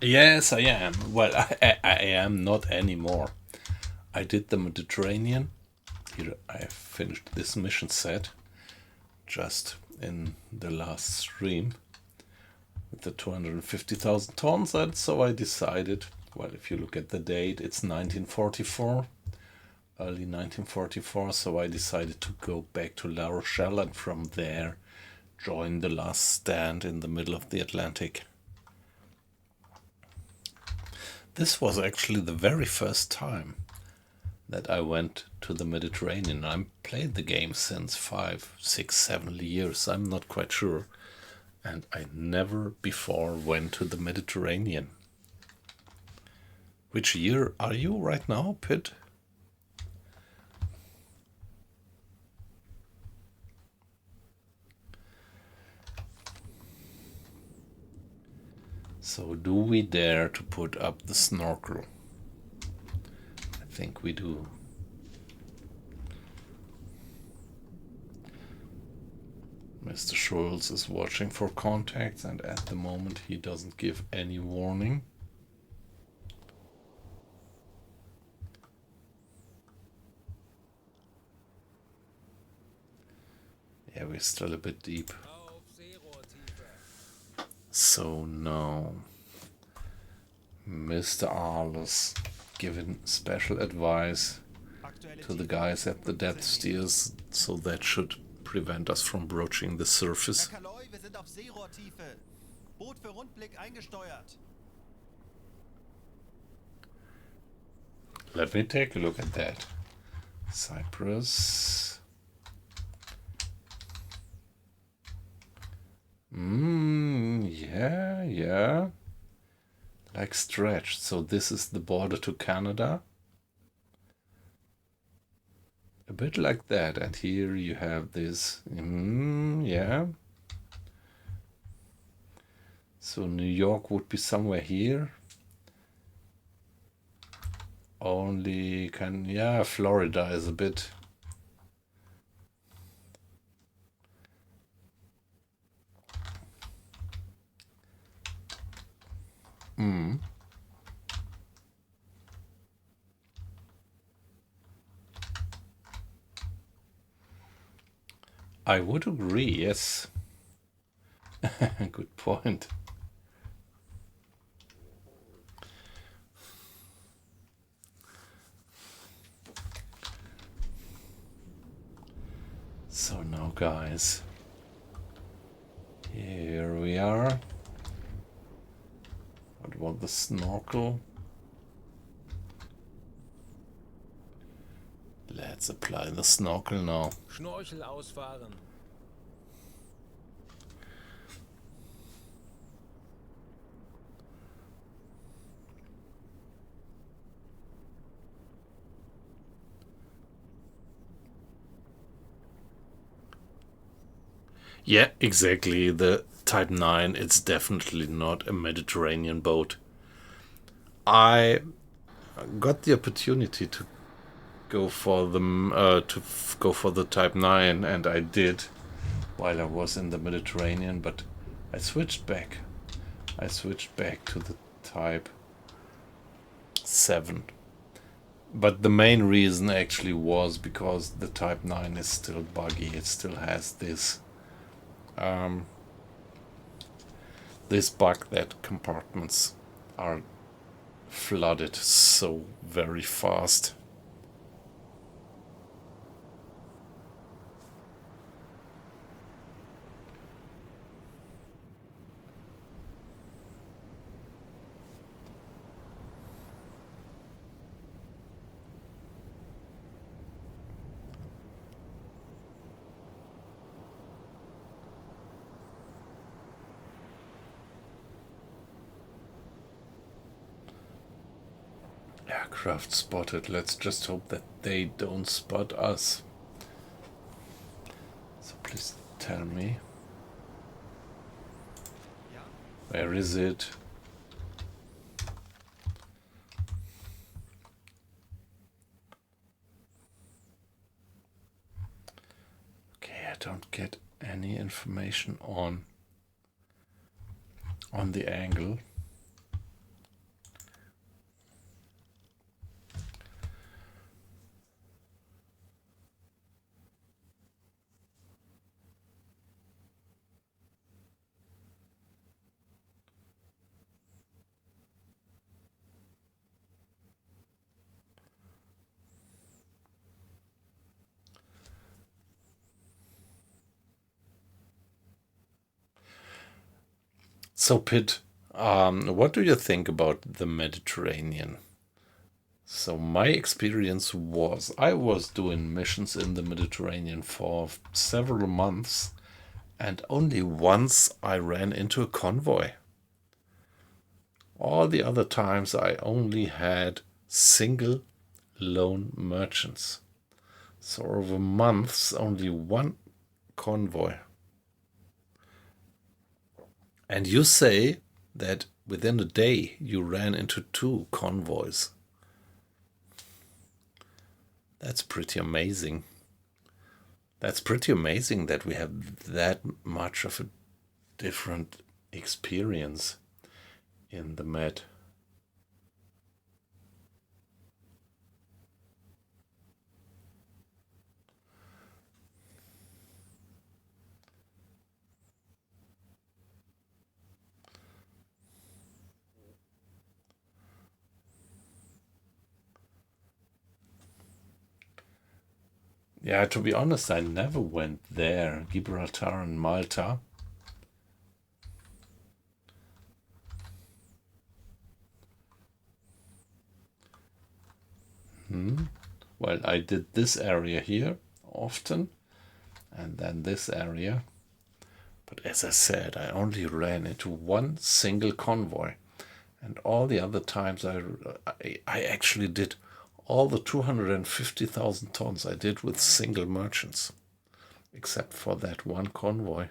Yes, I am. Well, I am not anymore. I did the Mediterranean. Here I finished this mission set just in the last stream with the 250,000 tons, and so I decided, well, if you look at the date, it's 1944, early 1944, so I decided to go back to La Rochelle and from there join the last stand in the middle of the Atlantic. This was actually the very first time that I went to the Mediterranean. I played the game since 5, 6, 7 years, I'm not quite sure. And I never before went to the Mediterranean. Which year are you right now, Pitt? So do we dare to put up the snorkel? I think we do. Mr. Schultz is watching for contacts, and at the moment he doesn't give any warning. Yeah, we're still a bit deep. So now, Mr. Arles giving special advice to the guys at the depth steers, so that should prevent us from broaching the surface. Herr Kaloi, wir sind auf Seerohrtiefe. Boot für Rundblick eingesteuert. Let me take a look at that. Cyprus. Yeah. Like stretched. So this is the border to Canada. A bit like that. And here you have this. Yeah. So New York would be somewhere here. Only Florida is a bit. I would agree, yes. Good point. So now, guys, here we are. What about the snorkel? Let's apply the snorkel now. Schnorchel ausfahren. Yeah, exactly. The Type 9, it's definitely not a Mediterranean boat. I got the opportunity to go for the Type 9, and I did while I was in the Mediterranean, but I switched back. I switched back to the Type 7. But the main reason actually was because the Type 9 is still buggy. It still has this bug that compartments are flooded so very fast. Aircraft spotted. Let's just hope that they don't spot us. So please tell me. Where is it? Okay, I don't get any information on the angle. So, Pitt, what do you think about the Mediterranean? So my experience was I was doing missions in the Mediterranean for several months, and only once I ran into a convoy. All the other times I only had single lone merchants. So over months, only one convoy. And you say that within a day you ran into 2 convoys. That's pretty amazing. That's pretty amazing that we have that much of a different experience in the Med. Yeah, to be honest, I never went there, Gibraltar and Malta. Well, I did this area here often, and then this area. But as I said, I only ran into one single convoy, and all the other times I actually did all the 250,000 tons I did with single merchants, except for that one convoy.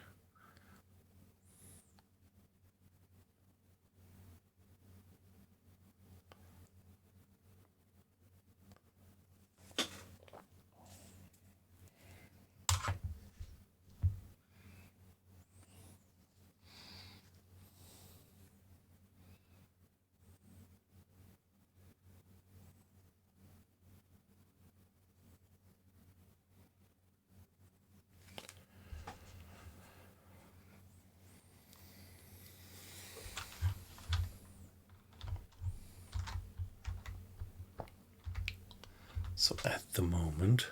So at the moment,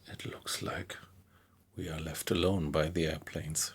it looks like we are left alone by the airplanes.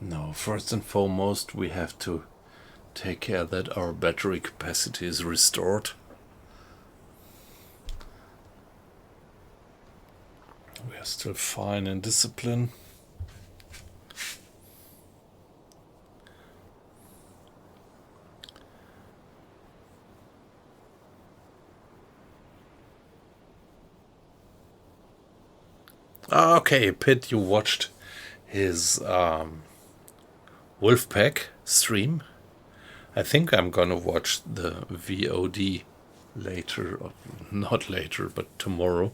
No, first and foremost, we have to take care that our battery capacity is restored. We are still fine in discipline. Okay, Pitt, you watched his Wolfpack stream. I think I'm gonna watch the VOD later, or not later, but tomorrow.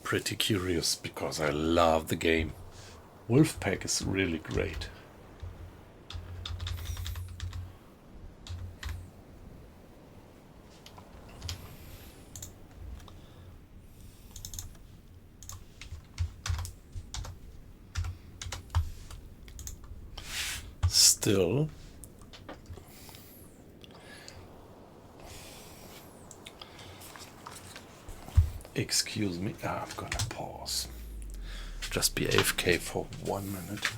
Pretty curious because I love the game. Wolfpack is really great. Still, excuse me, I'm gonna pause. Just be AFK for 1 minute.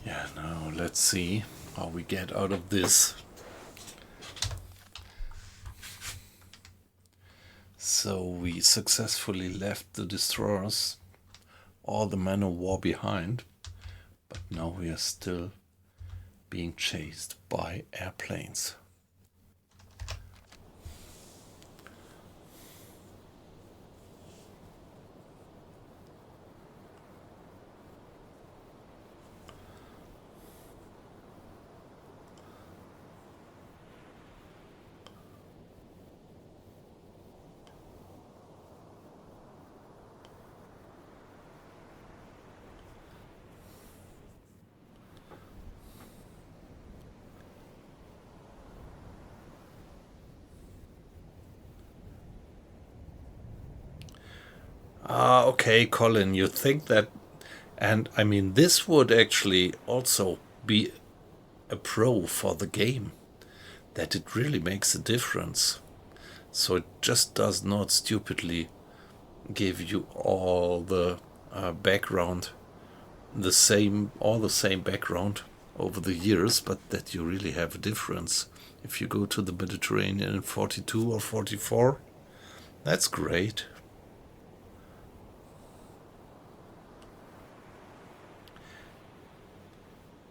Yeah, now let's see how we get out of this. So we successfully left the destroyers, all the men of war behind, but now we are still being chased by airplanes. Ah, okay, Colin, you think that, and I mean, this would actually also be a pro for the game, that it really makes a difference. So it just does not stupidly give you all the background, all the same background over the years, but that you really have a difference. If you go to the Mediterranean in 42 or 44, that's great.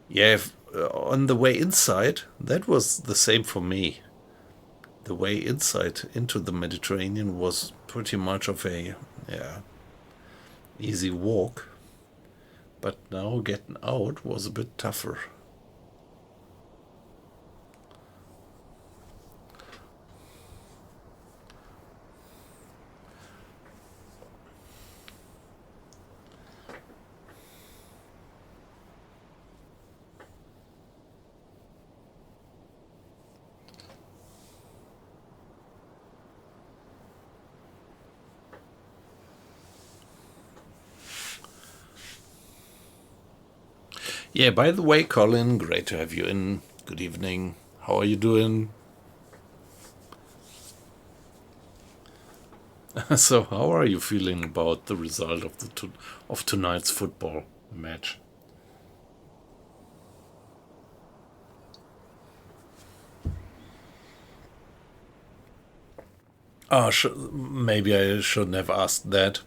Yeah, on the way inside, that was the same for me. The way inside into the Mediterranean was pretty much of a easy walk, but now getting out was a bit tougher. Yeah, by the way, Colin, great to have you in. Good evening. How are you doing? So, how are you feeling about the result of of tonight's football match? Oh, maybe I shouldn't have asked that.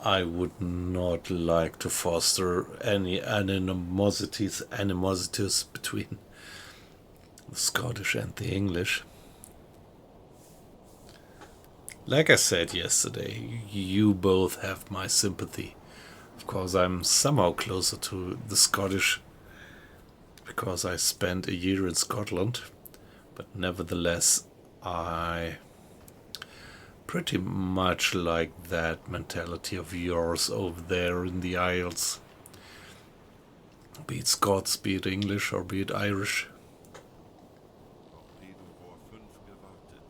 I would not like to foster any animosities between the Scottish and the English. Like I said yesterday, you both have my sympathy. Of course, I'm somehow closer to the Scottish because I spent a year in Scotland, but nevertheless, I pretty much like that mentality of yours over there in the Isles. Be it Scots, be it English, or be it Irish. Torpedorohr 5 gewartet.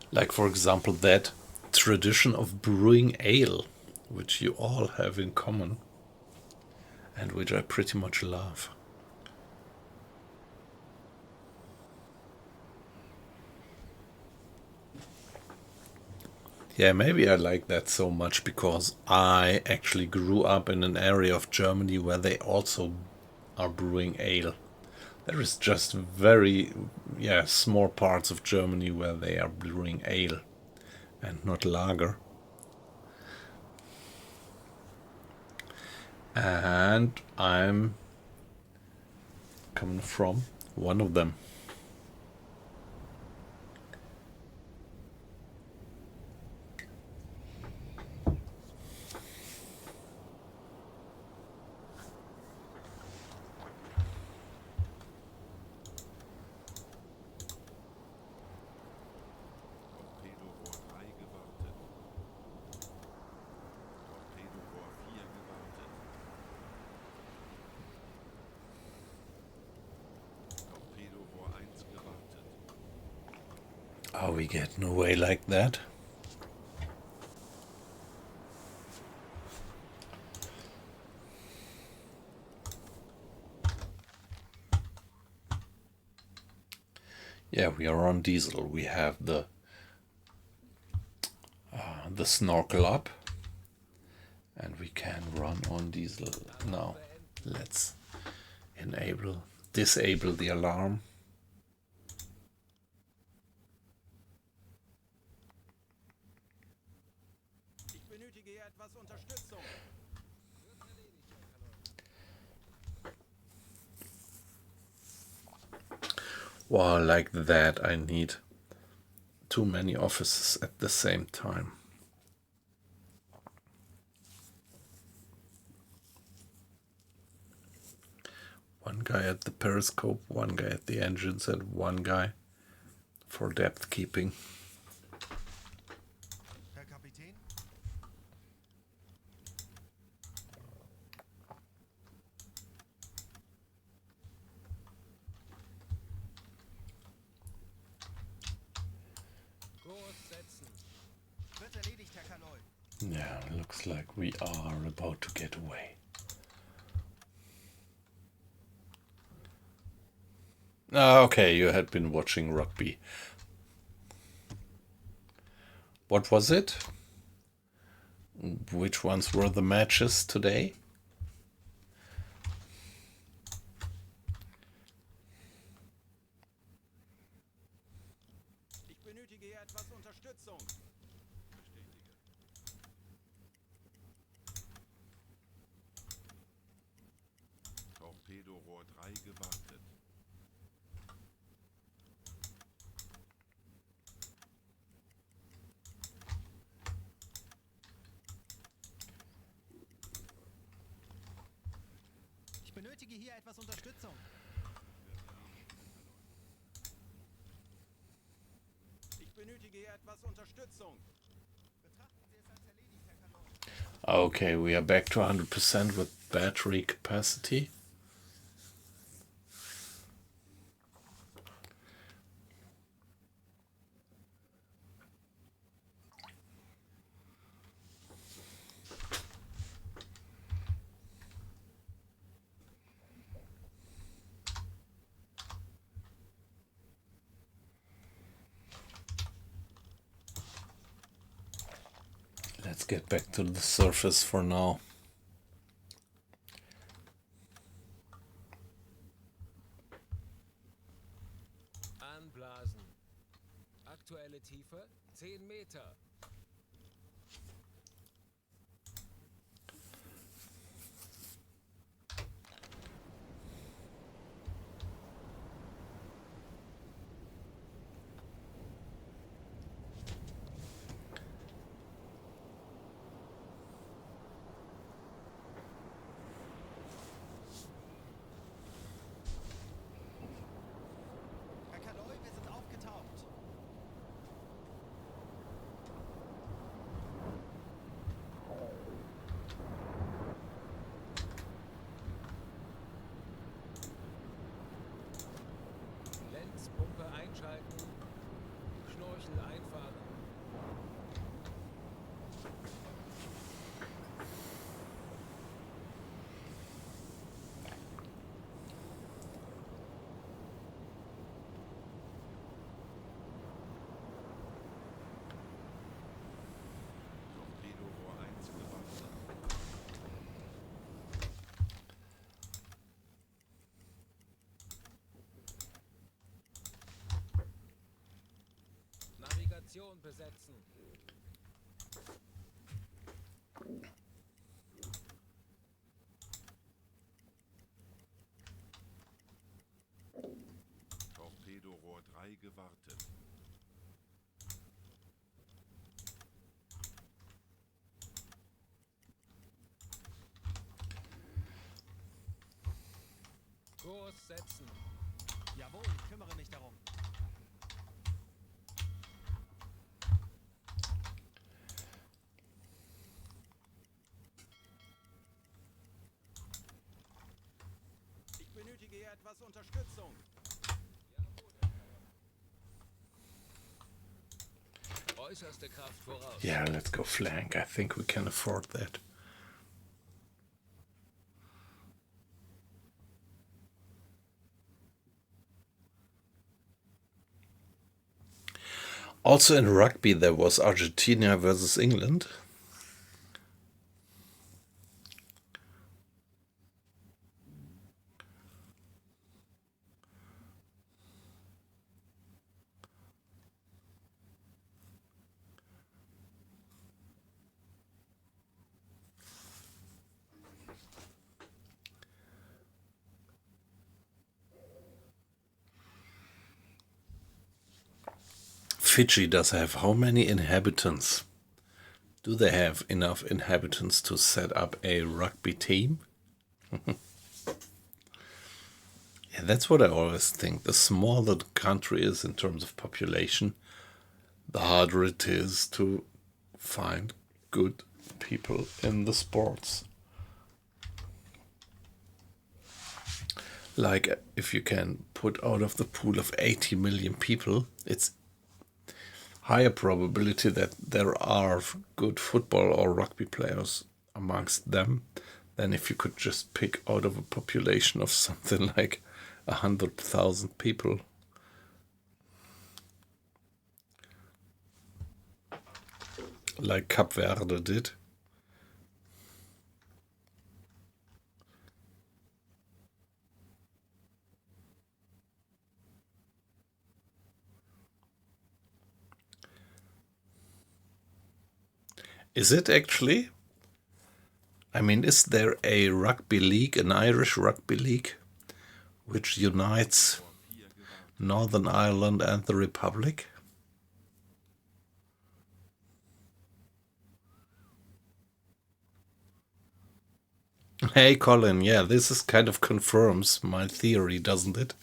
Like, for example, that tradition of brewing ale, which you all have in common, and which I pretty much love. Yeah, maybe I like that so much because I actually grew up in an area of Germany where they also are brewing ale. There is just very, small parts of Germany where they are brewing ale and not lager. And I'm coming from one of them. Torpedorohr 3 gewartet. Torpedorohr 4 gewartet. Torpedorohr 1 gewartet. Are we getting away like that? Yeah, we are on diesel. We have the snorkel up, and we can run on diesel now. Let's disable the alarm. Ich benötige hier etwas Unterstützung. Well, like that, I need too many offices at the same time. One guy at the periscope, one guy at the engines, and one guy for depth keeping. Herr Kapitän? Kurs setzen. Wird erledigt, Herr Kaloi. Yeah, looks like we are about to get away. Okay, you had been watching rugby. What was it? Which ones were the matches today? Ich benötige hier etwas Unterstützung. Bestätige. Torpedorohr 3 gewartet. Ich benötige hier etwas Unterstützung. Ich benötige hier etwas Unterstützung. Betrachten Sie es als erledigt, Herr Kaloi. Okay, we are back to 100% with battery capacity. get back to the surface for now. Anblasen. Aktuelle Tiefe 10 Meter. Herr Kaloi, wir sind aufgetaucht. Lenzpumpe einschalten. Schnorchel einfahren. Torpedorohr 1 gewartet. Navigation besetzen. Torpedorohr 3 gewartet. Kurs setzen. Jawohl, ich kümmere mich darum. Ich benötige hier etwas Unterstützung. Äußerste Kraft voraus. Yeah, let's go flank. I think we can afford that. Also in rugby there was Argentina versus England. Fiji does have how many inhabitants? Do they have enough inhabitants to set up a rugby team? Yeah, that's what I always think. The smaller the country is in terms of population, the harder it is to find good people in the sports. Like if you can put out of the pool of 80 million people, it's higher probability that there are good football or rugby players amongst them than if you could just pick out of a population of something like 100,000 people. Like Cape Verde did. Is it actually? I mean, is there a rugby league, an Irish rugby league, which unites Northern Ireland and the Republic? Hey Colin, yeah, this is kind of confirms my theory, doesn't it?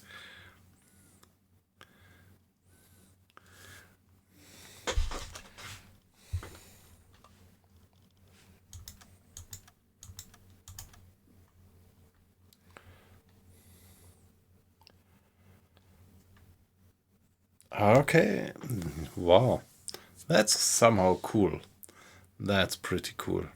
Okay, wow, that's somehow cool. That's pretty cool.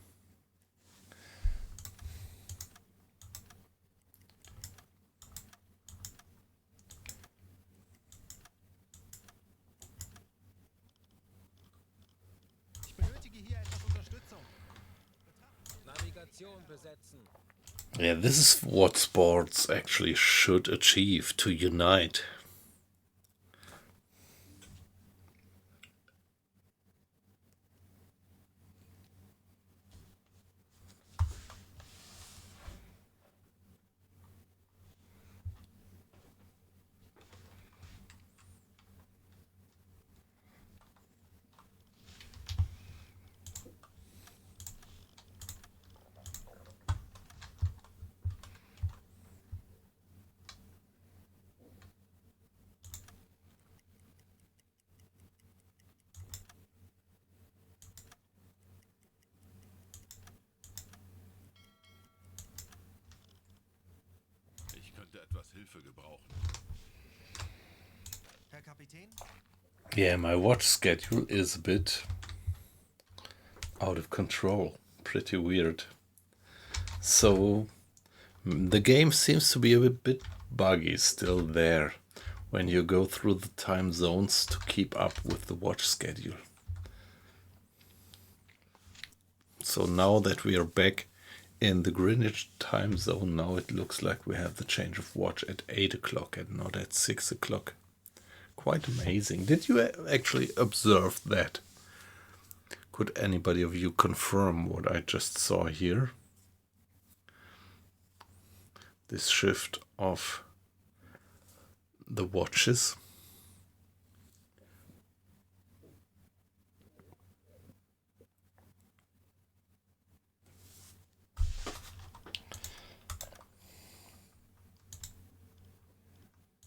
Ich benötige hier etwas Unterstützung. Station besetzen. Yeah, this is what sports actually should achieve, to unite. Ich könnte etwas Hilfe gebrauchen. Herr Kapitän? Yeah, my watch schedule is a bit out of control. Pretty weird. So the game seems to be a bit buggy still there when you go through the time zones to keep up with the watch schedule. So now that we are back in the Greenwich time zone, now it looks like we have the change of watch at 8 o'clock and not at 6 o'clock. Quite amazing. Did you actually observe that? Could anybody of you confirm what I just saw here? This shift of the watches.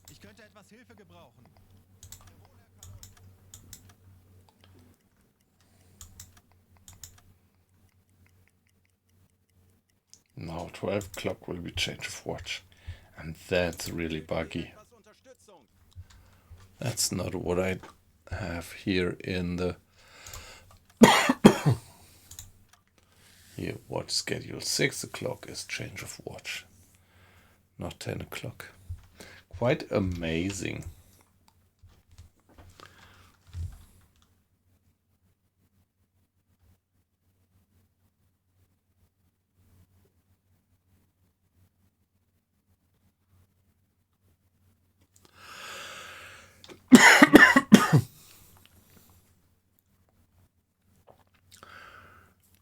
Ich könnte etwas Hilfe gebrauchen. Now 12 o'clock will be change of watch. And that's really buggy. Etwas Unterstützung. That's not what I have here in the here watch schedule. 6 o'clock is change of watch, not 10 o'clock. Quite amazing.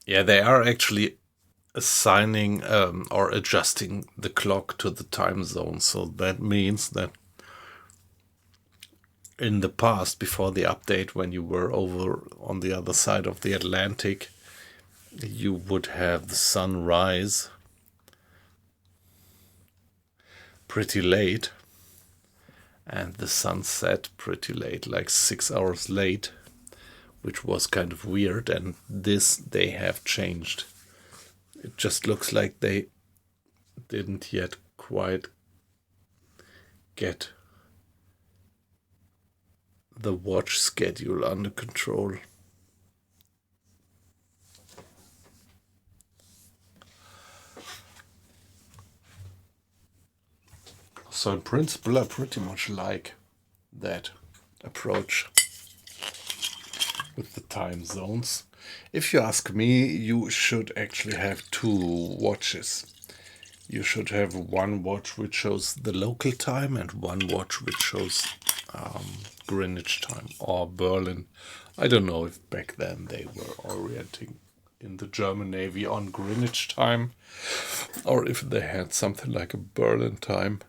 Yeah, they are actually assigning or adjusting the clock to the time zone. So that means that in the past, before the update, when you were over on the other side of the Atlantic, you would have the sun rise pretty late and the sun set pretty late, like 6 hours late, which was kind of weird, and this they have changed. It just looks like they didn't yet quite get the watch schedule under control. So in principle, I pretty much like that approach with the time zones. If you ask me, you should actually have two watches. You should have one watch which shows the local time and one watch which shows Greenwich time or Berlin. I don't know if back then they were orienting in the German Navy on Greenwich time or if they had something like a Berlin time.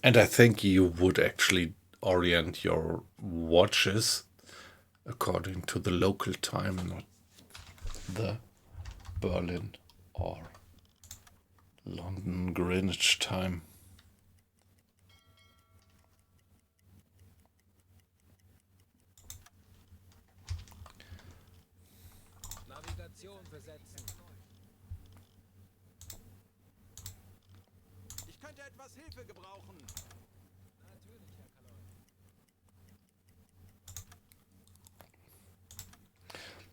And I think you would actually orient your watches according to the local time, not the Berlin or London Greenwich time. Navigation besetzen. Ich könnte etwas Hilfe gebrauchen. Natürlich, Herr Kalon.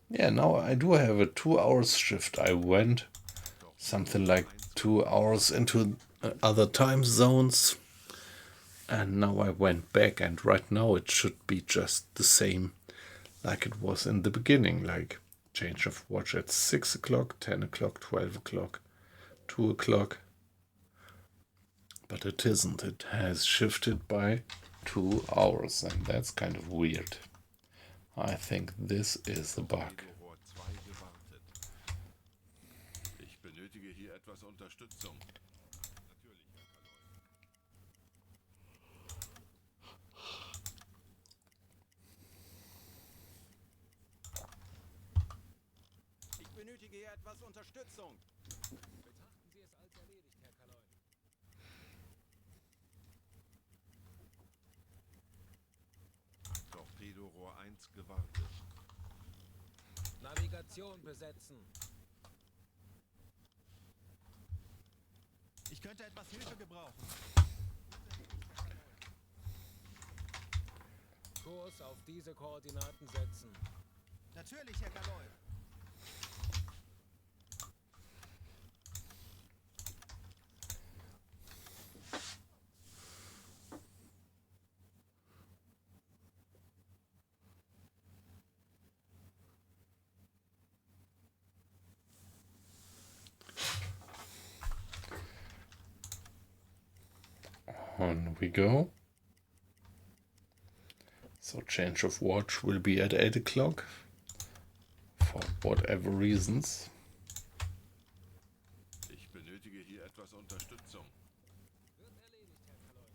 Yeah, now I do have a 2 hours shift. I went something like 2 hours into other time zones And now I went back, and right now it should be just the same like it was in the beginning, like change of watch at 6 o'clock, 10 o'clock, 12 o'clock, 2 o'clock. But it isn't. It has shifted by 2 hours, and that's kind of weird. I think this is the bug. Rohr 2 gewartet. Ich benötige hier etwas Unterstützung. Natürlich, Herr Kaloy. Ich benötige hier etwas Unterstützung. Betrachten Sie es als erledigt, Herr Kaloy. Torpedorohr 1 gewartet. Navigation besetzen. Ich könnte etwas Hilfe gebrauchen. Kurs auf diese Koordinaten setzen. Natürlich, Herr Kaloy. On we go. So change of watch will be at 8 o'clock for whatever reasons. Ich benötige hier etwas Unterstützung. Wird erledigt, Herr Kaloy.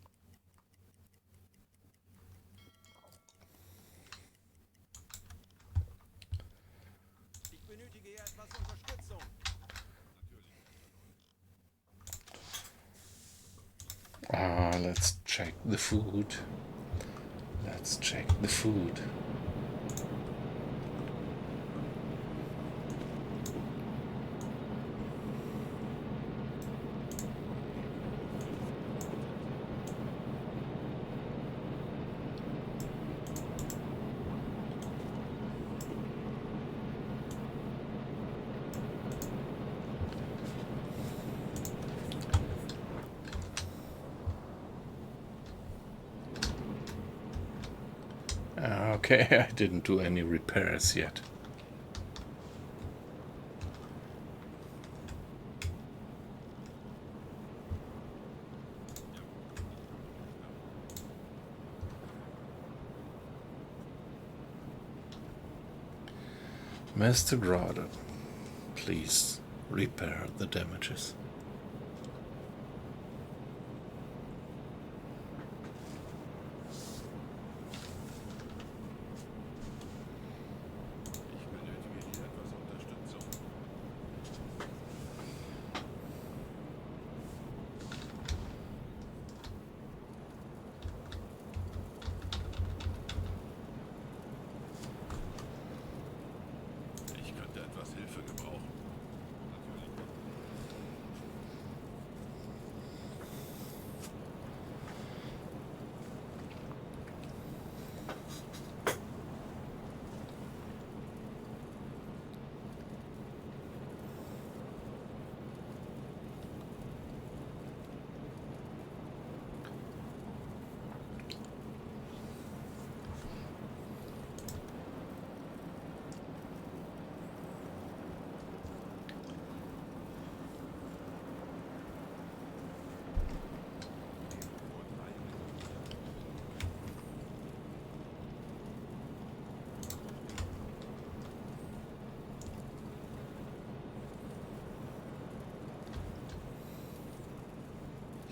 Ich benötige hier etwas Unterstützung. Let's check the food. Let's check the food. Okay, I didn't do any repairs yet. Mr. Grada, please repair the damages. Ich benötige hier etwas Unterstützung. Ich könnte etwas Hilfe gebrauchen. Natürlich.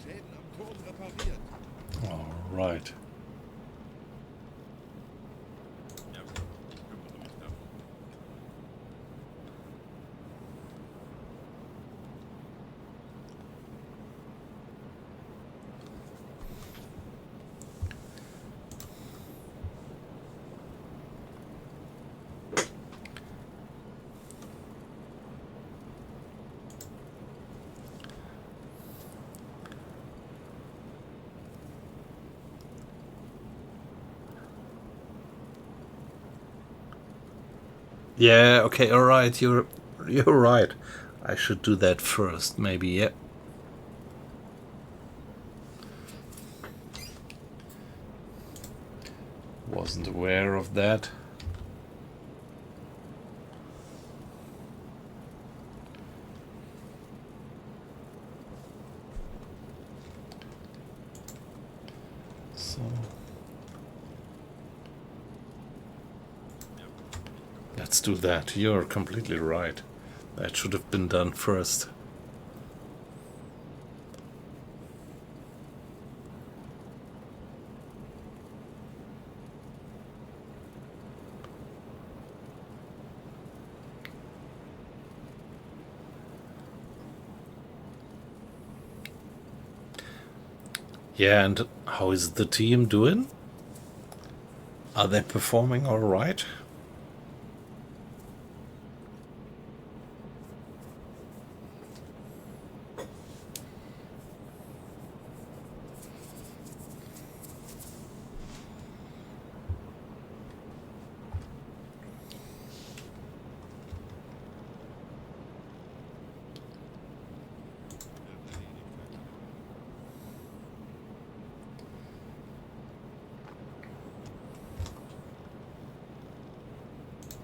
Schäden am Turm repariert. All right. Ja, ich kümmere mich darum. Yeah, okay, all right. You're right. I should do that first, maybe. Yeah. Wasn't aware of that. So let's do that. You're completely right. That should have been done first. Yeah, and how is the team doing? Are they performing all right?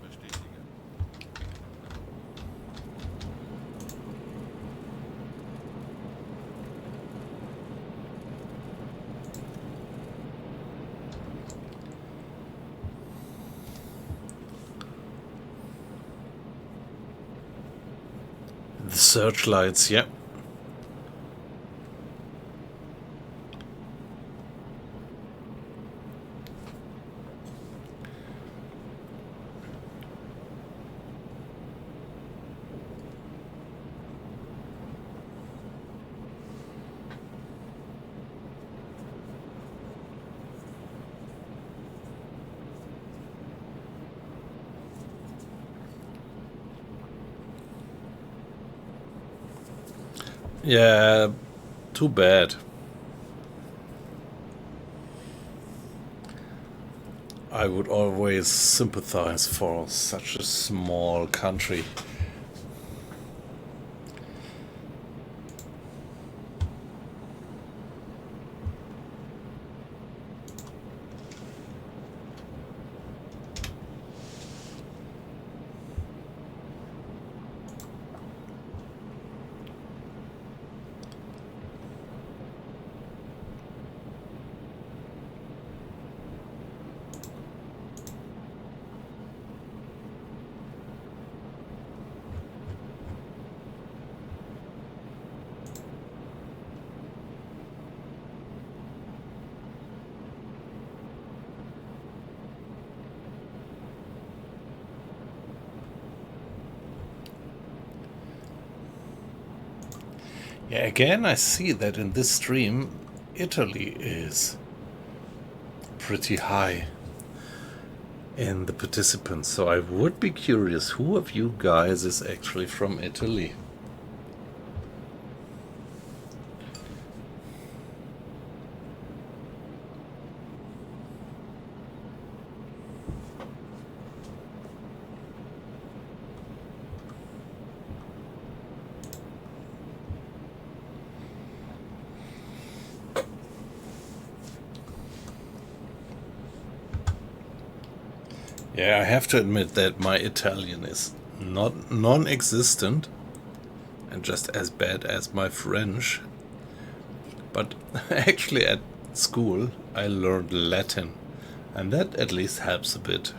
Bestätige. The searchlights, yeah. Yeah, too bad. I would always sympathize for such a small country. Yeah, again, I see that in this stream, Italy is pretty high in the participants. So I would be curious, who of you guys is actually from Italy? Yeah, I have to admit that my Italian is not non-existent and just as bad as my French. But actually at school I learned Latin, and that at least helps a bit.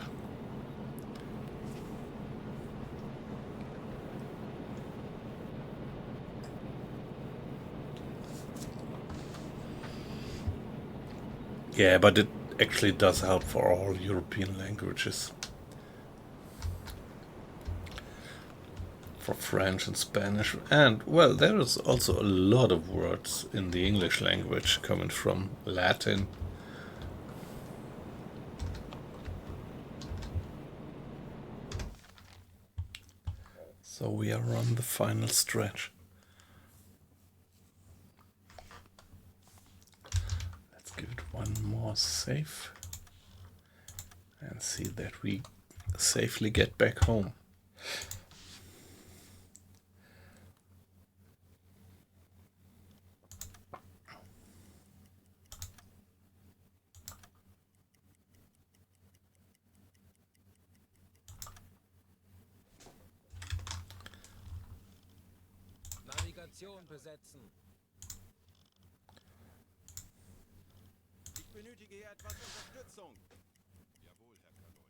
Yeah, but it actually does help for all European languages. For French and Spanish, and well, there is also a lot of words in the English language coming from Latin. So we are on the final stretch. Let's give it one more save and see that we safely get back home. Position besetzen. Ich benötige hier etwas Unterstützung. Jawohl, Herr Kaloin.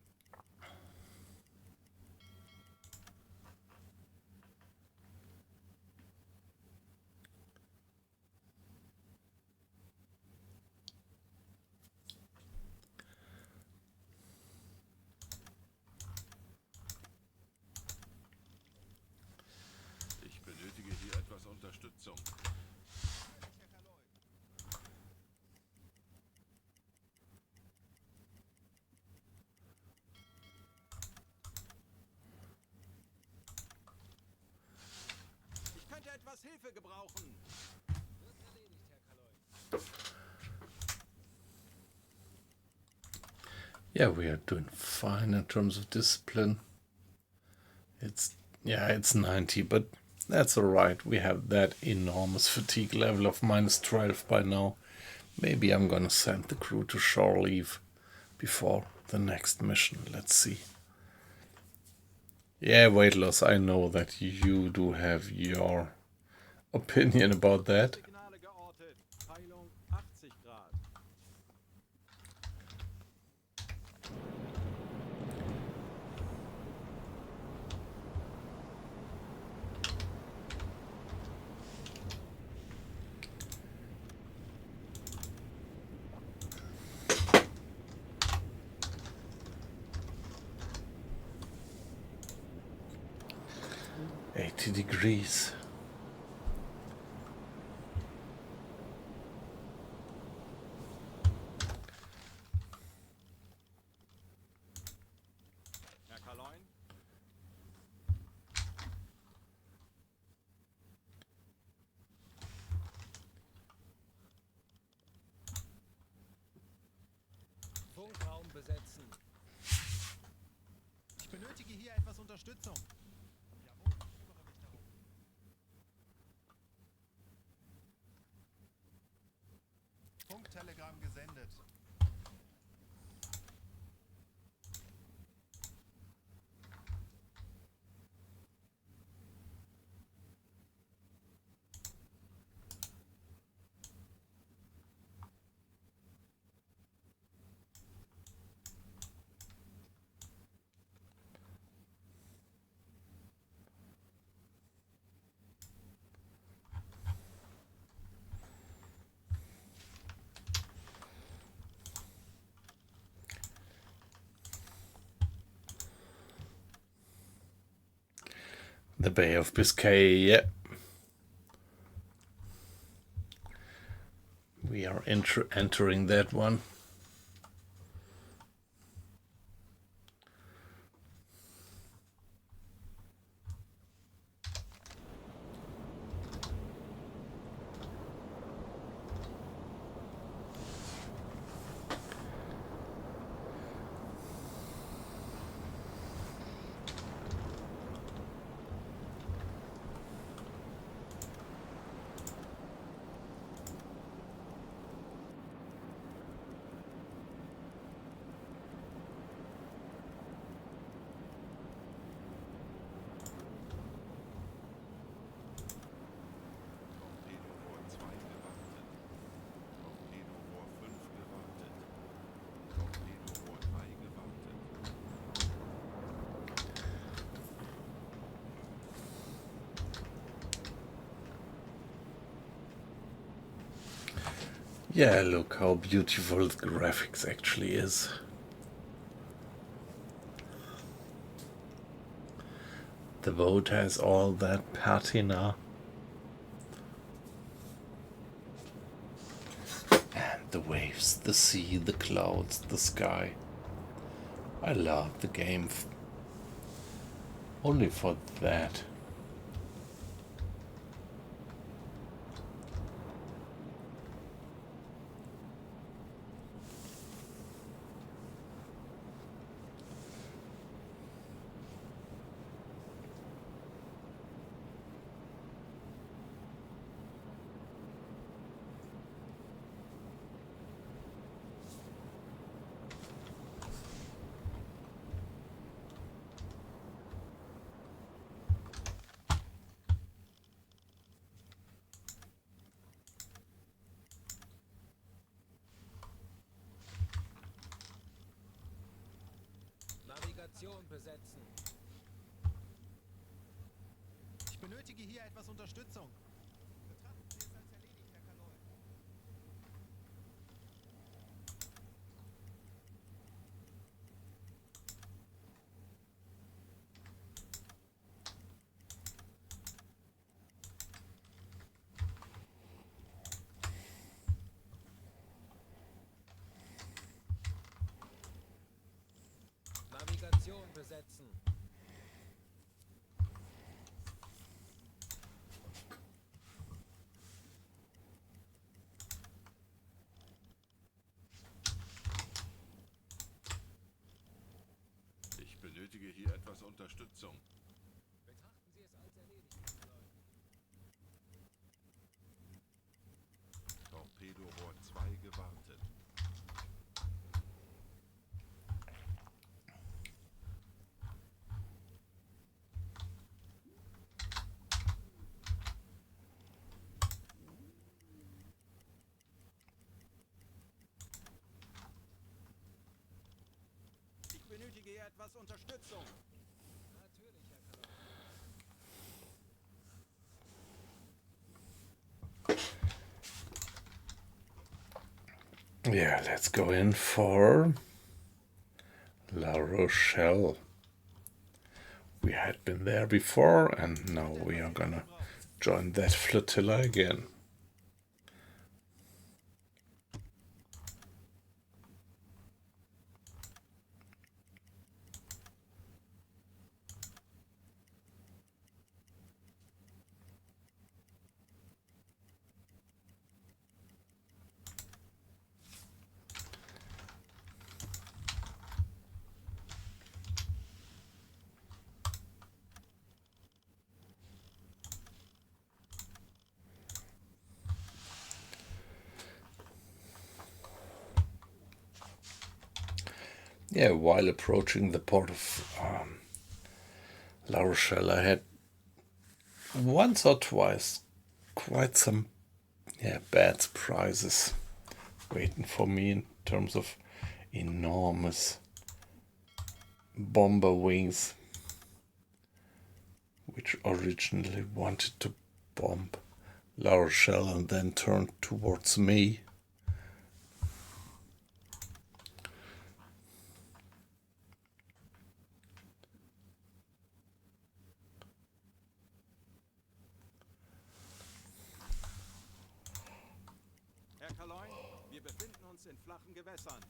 Ich benötige hier etwas Unterstützung. Herr Kaloy. Ich könnte etwas Hilfe gebrauchen. Wird erledigt, Herr Kaloy. Yeah, we are doing fine in terms of discipline. It's 90, but that's alright. We have that enormous fatigue level of minus 12 by now. Maybe I'm gonna send the crew to shore leave before the next mission. Let's see. Yeah, weight loss, I know that you do have your opinion about that. Signale geortet. Peilung 80 Grad. $80. Herr Kaloin. Funkraum besetzen. Ich benötige hier etwas Unterstützung. Jawohl, ich kümmere mich darum. Funktelegramm gesendet. The Bay of Biscay, yeah. We are entering that one. Torpedorohr 2 gewartet. Torpedorohr 5 gewartet. Torpedorohr 3 gewartet. Yeah, look how beautiful the graphics actually is. The boat has all that patina. And the waves, the sea, the clouds, the sky. I love the game only for that. Navigation besetzen. Ich benötige hier etwas Unterstützung. Betrachten Sie es als erledigt, Herr Kanol. Navigation besetzen. Ich benötige hier etwas Unterstützung. Betrachten Sie es als erledigt, Herr Kanol. Torpedorohr 2 gewartet. Ich benötige hier etwas Unterstützung. Natürlich, Herr Kanol. Yeah, let's go in for La Rochelle. We had been there before, and now we are gonna join that flotilla again. Yeah, while approaching the port of La Rochelle, I had once or twice quite some bad surprises waiting for me in terms of enormous bomber wings, which originally wanted to bomb La Rochelle and then turned towards me. Herr Kaloin, wir befinden uns in flachen Gewässern.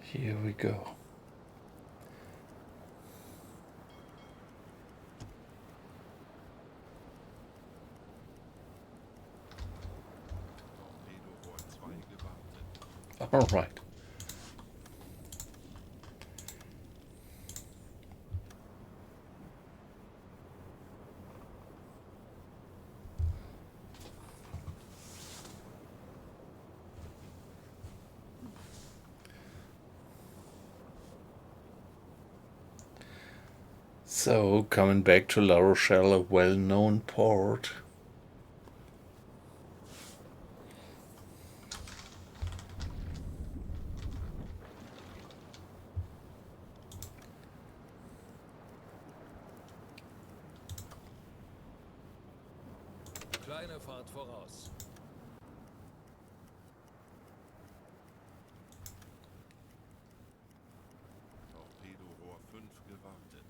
Here we go. Torpedorohr 2 gewartet. All right. So, coming back to La Rochelle, a well-known port. Kleine Fahrt voraus. Torpedorohr 5 gewartet.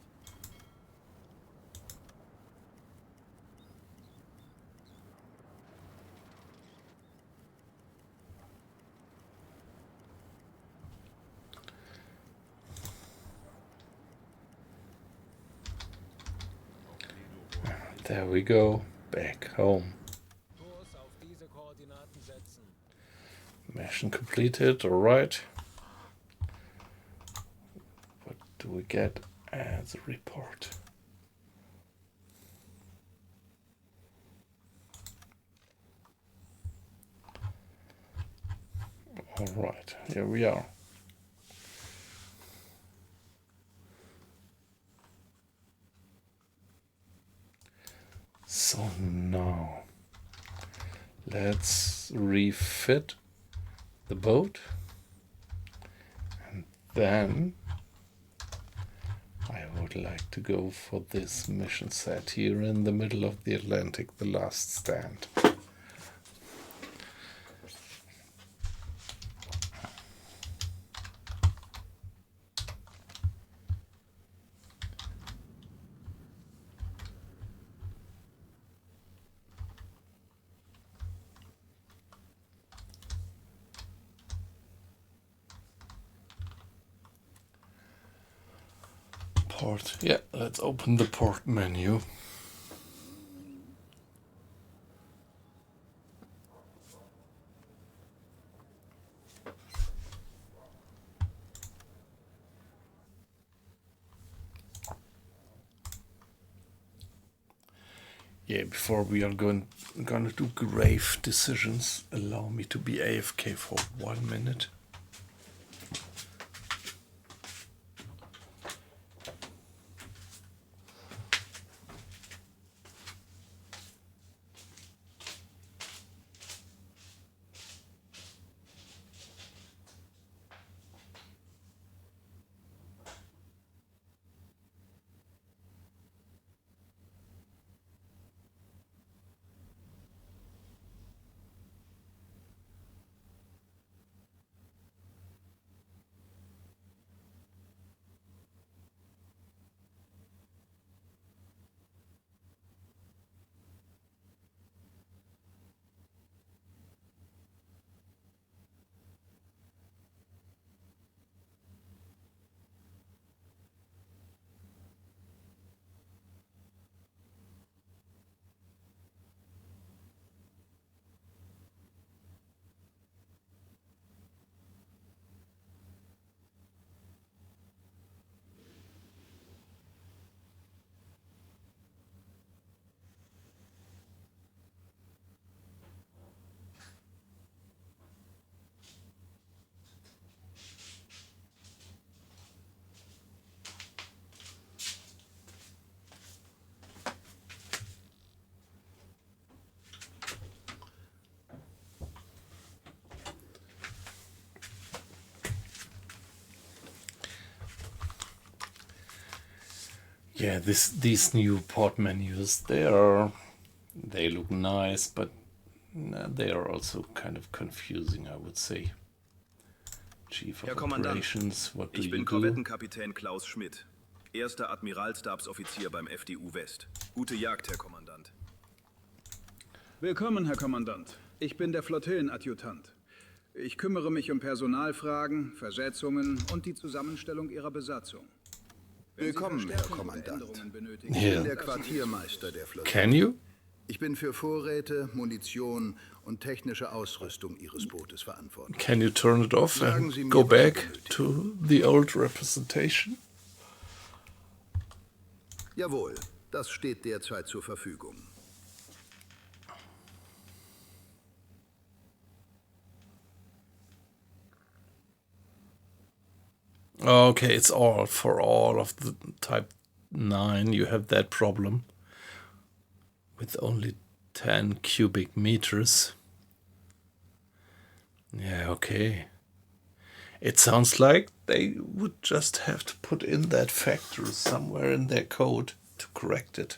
There we go. Back home. Kurs auf diese Koordinaten setzen. Mission completed. Alright. What do we get as a report? Alright, here we are. So now let's refit the boat, and then I would like to go for this mission set here in the middle of the Atlantic, the last stand. Port. Yeah, let's open the port menu. Yeah, before we are gonna do grave decisions, allow me to be AFK for 1 minute. Yeah, these new port menus, they look nice, but they are also kind of confusing, I would say. Chief of Herr Kommandant, Operations, what do ich you bin do? Korvettenkapitän Klaus Schmidt, erster Admiralstabsoffizier beim FDU West. Gute Jagd, Herr Kommandant. Willkommen, Herr Kommandant. Ich bin der Flottillenadjutant. Ich kümmere mich um Personalfragen, Versetzungen und die Zusammenstellung Ihrer Besatzung. Wenn Sie Willkommen, Herr Verstärkung oder Kommandant. Änderungen benötigen, Ich bin Yeah. der Quartiermeister der Flotte. Can you? Ich bin für Vorräte, Munition und technische Ausrüstung Ihres Bootes verantwortlich. Can you turn it off Sagen Sie and mir, go was Sie back benötigen. to the old representation? Jawohl, das steht derzeit zur Verfügung. Okay, it's all for all of the Type 9. You have that problem with only 10 cubic meters. Yeah, okay. It sounds like they would just have to put in that factor somewhere in their code to correct it.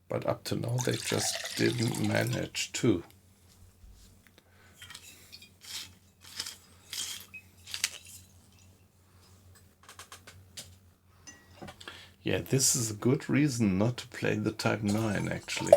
But up to now, they just didn't manage to. Yeah, this is a good reason not to play the Type 9, actually.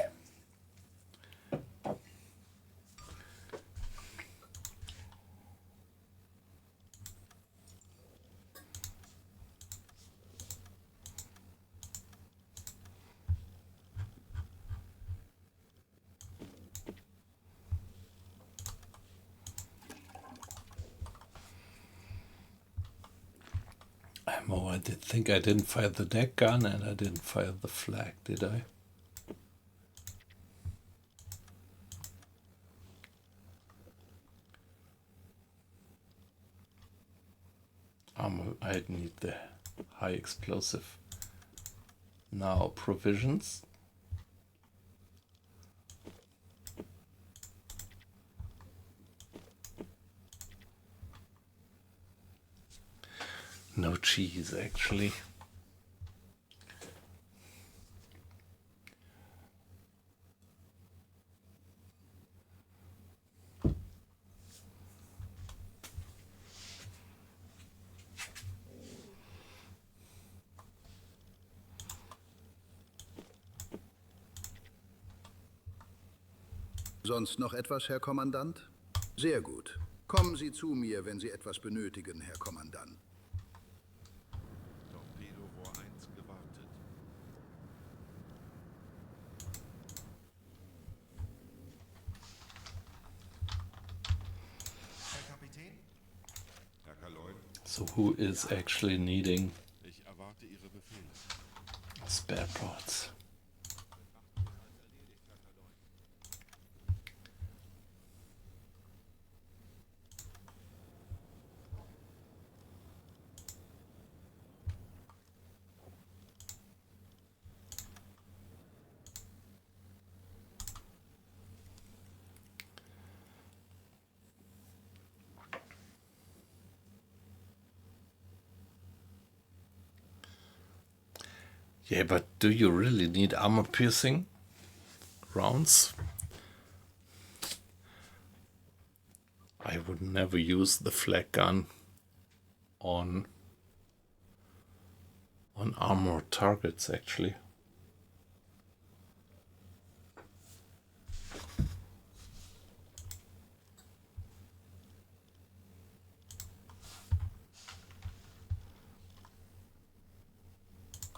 Ammo, I did think I didn't fire the deck gun and I didn't fire the flag, did I? Ammo, I need the high explosive. Now, provisions. No cheese, actually. Sonst noch etwas, Herr Kommandant? Sehr gut. Kommen Sie zu mir, wenn Sie etwas benötigen, Herr Kommandant. Torpedorohr 1 gewartet. Herr Kapitän? Herr Kaloin, So who is actually needing ich erwarte Ihre Befehle. spare parts? Yeah, but do you really need armor-piercing rounds? I would never use the flag gun on armored targets, actually.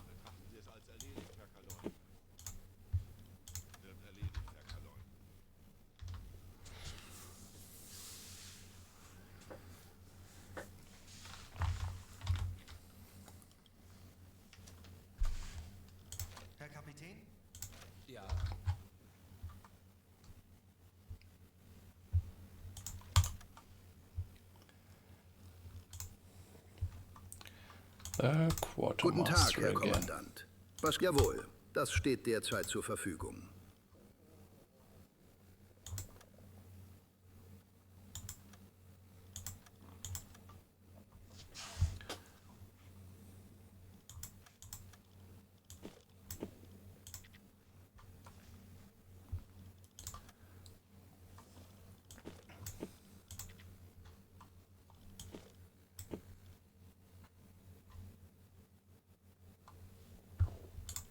Betrachten Sie es als erledigt, Herr Kaloin. Wird erledigt, Herr Kaloin. Herr Kapitän? Ja. Guten Tag, Quartermaster Herr again. Kommandant. Was? Jawohl, das steht derzeit zur Verfügung.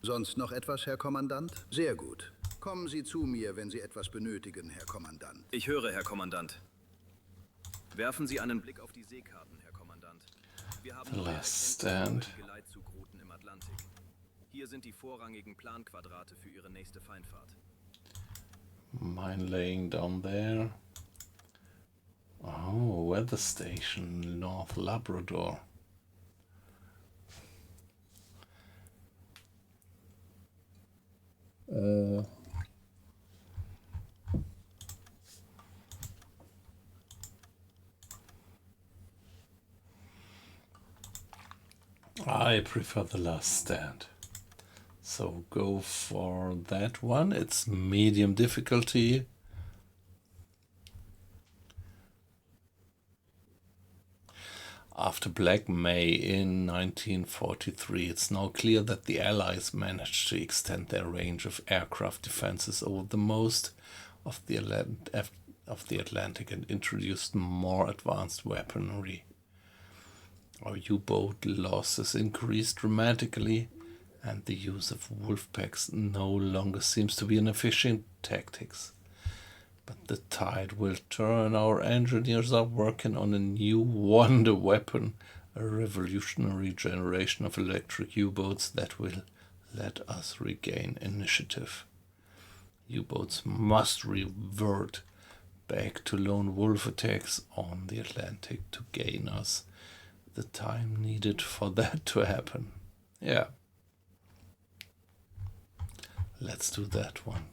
Sonst noch etwas, Herr Kommandant? Sehr gut. Kommen Sie zu mir, wenn Sie etwas benötigen, Herr Kommandant. Ich höre, Herr Kommandant. Werfen Sie einen Blick auf die Seekarten, Herr Kommandant. Wir haben neue Last Erkenntnisse stand. über die Geleitzug-Routen im Atlantik. Hier sind die vorrangigen Planquadrate für Ihre nächste Feindfahrt. Mine laying down there. Oh, weather station, North Labrador. I prefer the last stand. So go for that one. It's medium difficulty. After Black May in 1943, it's now clear that the Allies managed to extend their range of aircraft defenses over the most of the Atlantic and introduced more advanced weaponry. Our U-boat losses increased dramatically, and the use of wolf packs no longer seems to be an efficient tactic. But the tide will turn. Our engineers are working on a new wonder weapon, a revolutionary generation of electric U-boats that will let us regain initiative. U-boats must revert back to lone wolf attacks on the Atlantic to gain us the time needed for that to happen. Yeah. Let's do that one.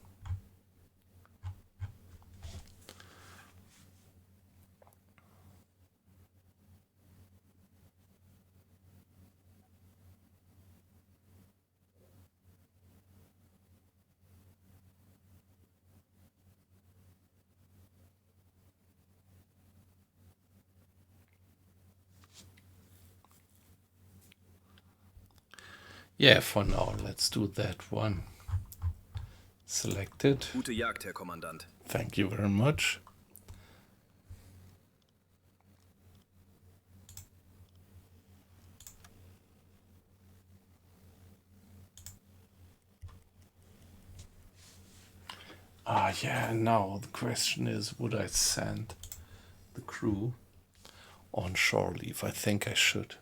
Yeah, for now, let's do that one. Selected. Gute Jagd, Herr Kommandant. Thank you very much. Ah, yeah, now the question is, would I send the crew on shore leave? I think I should.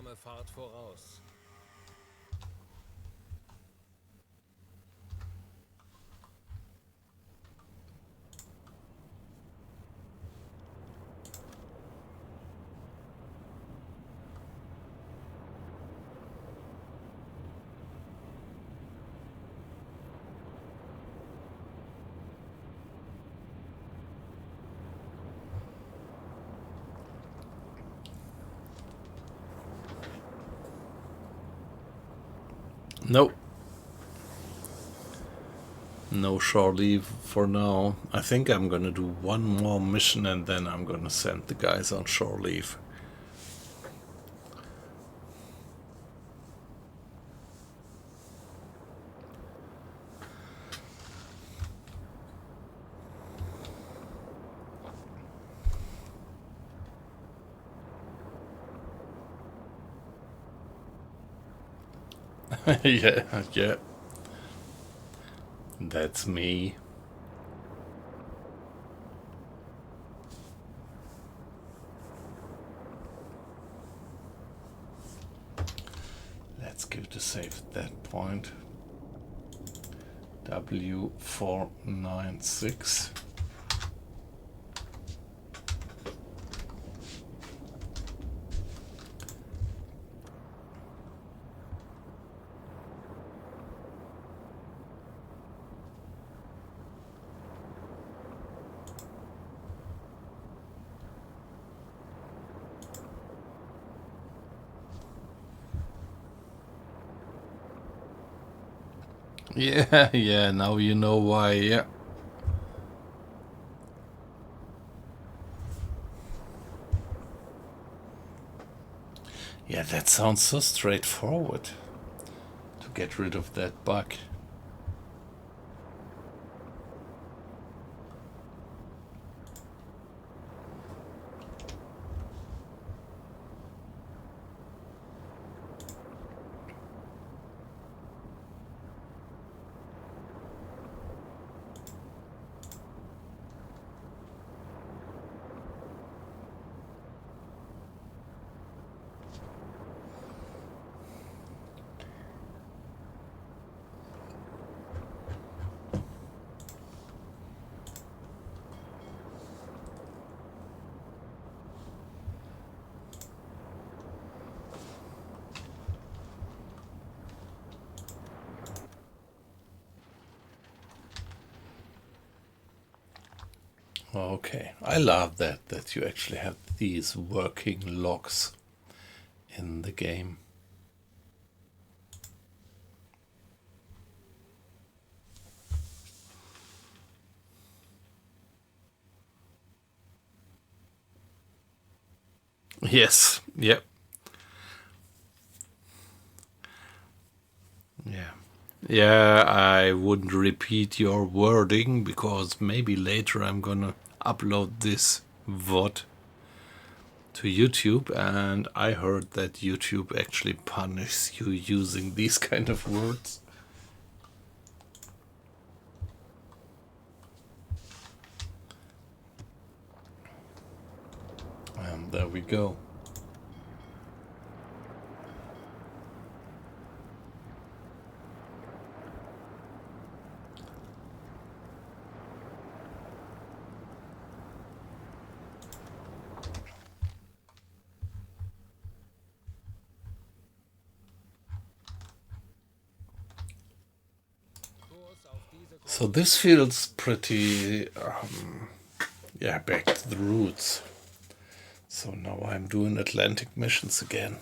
Langsame Fahrt voraus. Nope. No shore leave for now. I think I'm gonna do one more mission and then I'm gonna send the guys on shore leave. Yeah, yeah. That's me. Let's give the save at that point. W496. Yeah, yeah, now you know why, yeah. Yeah, that sounds so straightforward to get rid of that bug. Okay, I love that you actually have these working logs in the game. Yes, yep. Yeah. Yeah, I wouldn't repeat your wording because maybe later I'm gonna upload this VOD to YouTube, and I heard that YouTube actually punishes you using these kind of words. There we go. So this feels pretty, yeah, back to the roots. So now I'm doing Atlantic missions again.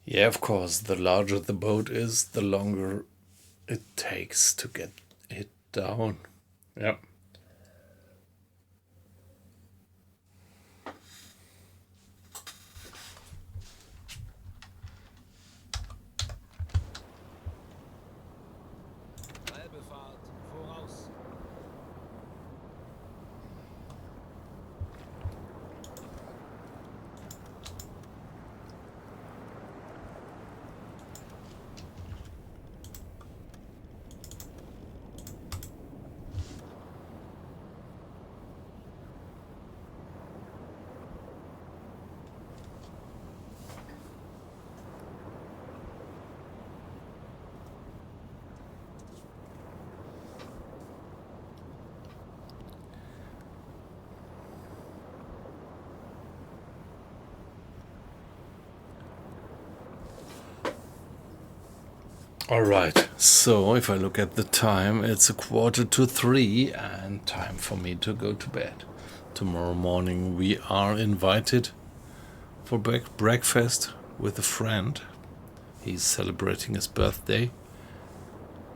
Yeah, of course, the larger the boat is, the longer it takes to get it down. Yep. Halbefahrt voraus. Alright, so if I look at the time, it's 2:45 and time for me to go to bed. Tomorrow morning we are invited for breakfast with a friend. He's celebrating his birthday.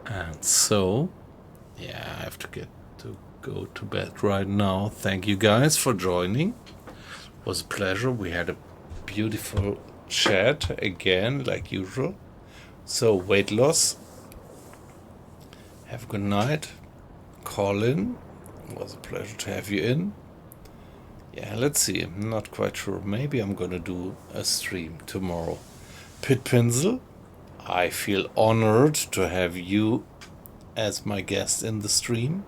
And so, yeah, I have to go to bed right now. Thank you guys for joining. It was a pleasure. We had a beautiful chat again, like usual. So, weight loss. Have a good night. Call in. It was a pleasure to have you in. Yeah, let's see. I'm not quite sure. Maybe I'm gonna do a stream tomorrow. Pit Pinsel, I feel honored to have you as my guest in the stream.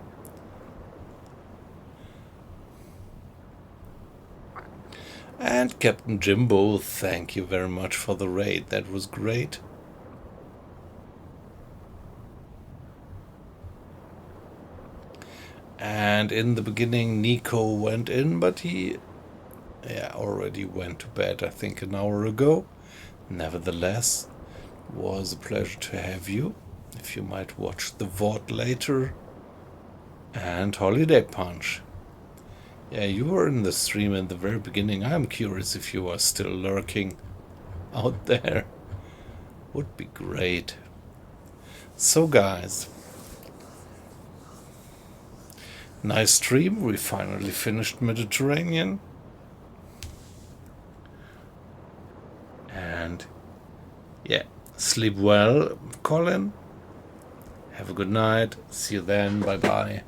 And Captain Jimbo, thank you very much for the raid. That was great. And in the beginning, Nico went in, but he already went to bed, I think, an hour ago. Nevertheless, was a pleasure to have you. If you might watch the VOD later. And Holiday Punch. Yeah, you were in the stream in the very beginning. I'm curious if you are still lurking out there. Would be great. So guys, nice stream. We finally finished Mediterranean. And yeah, sleep well, Colin. Have a good night. See you then. Bye bye.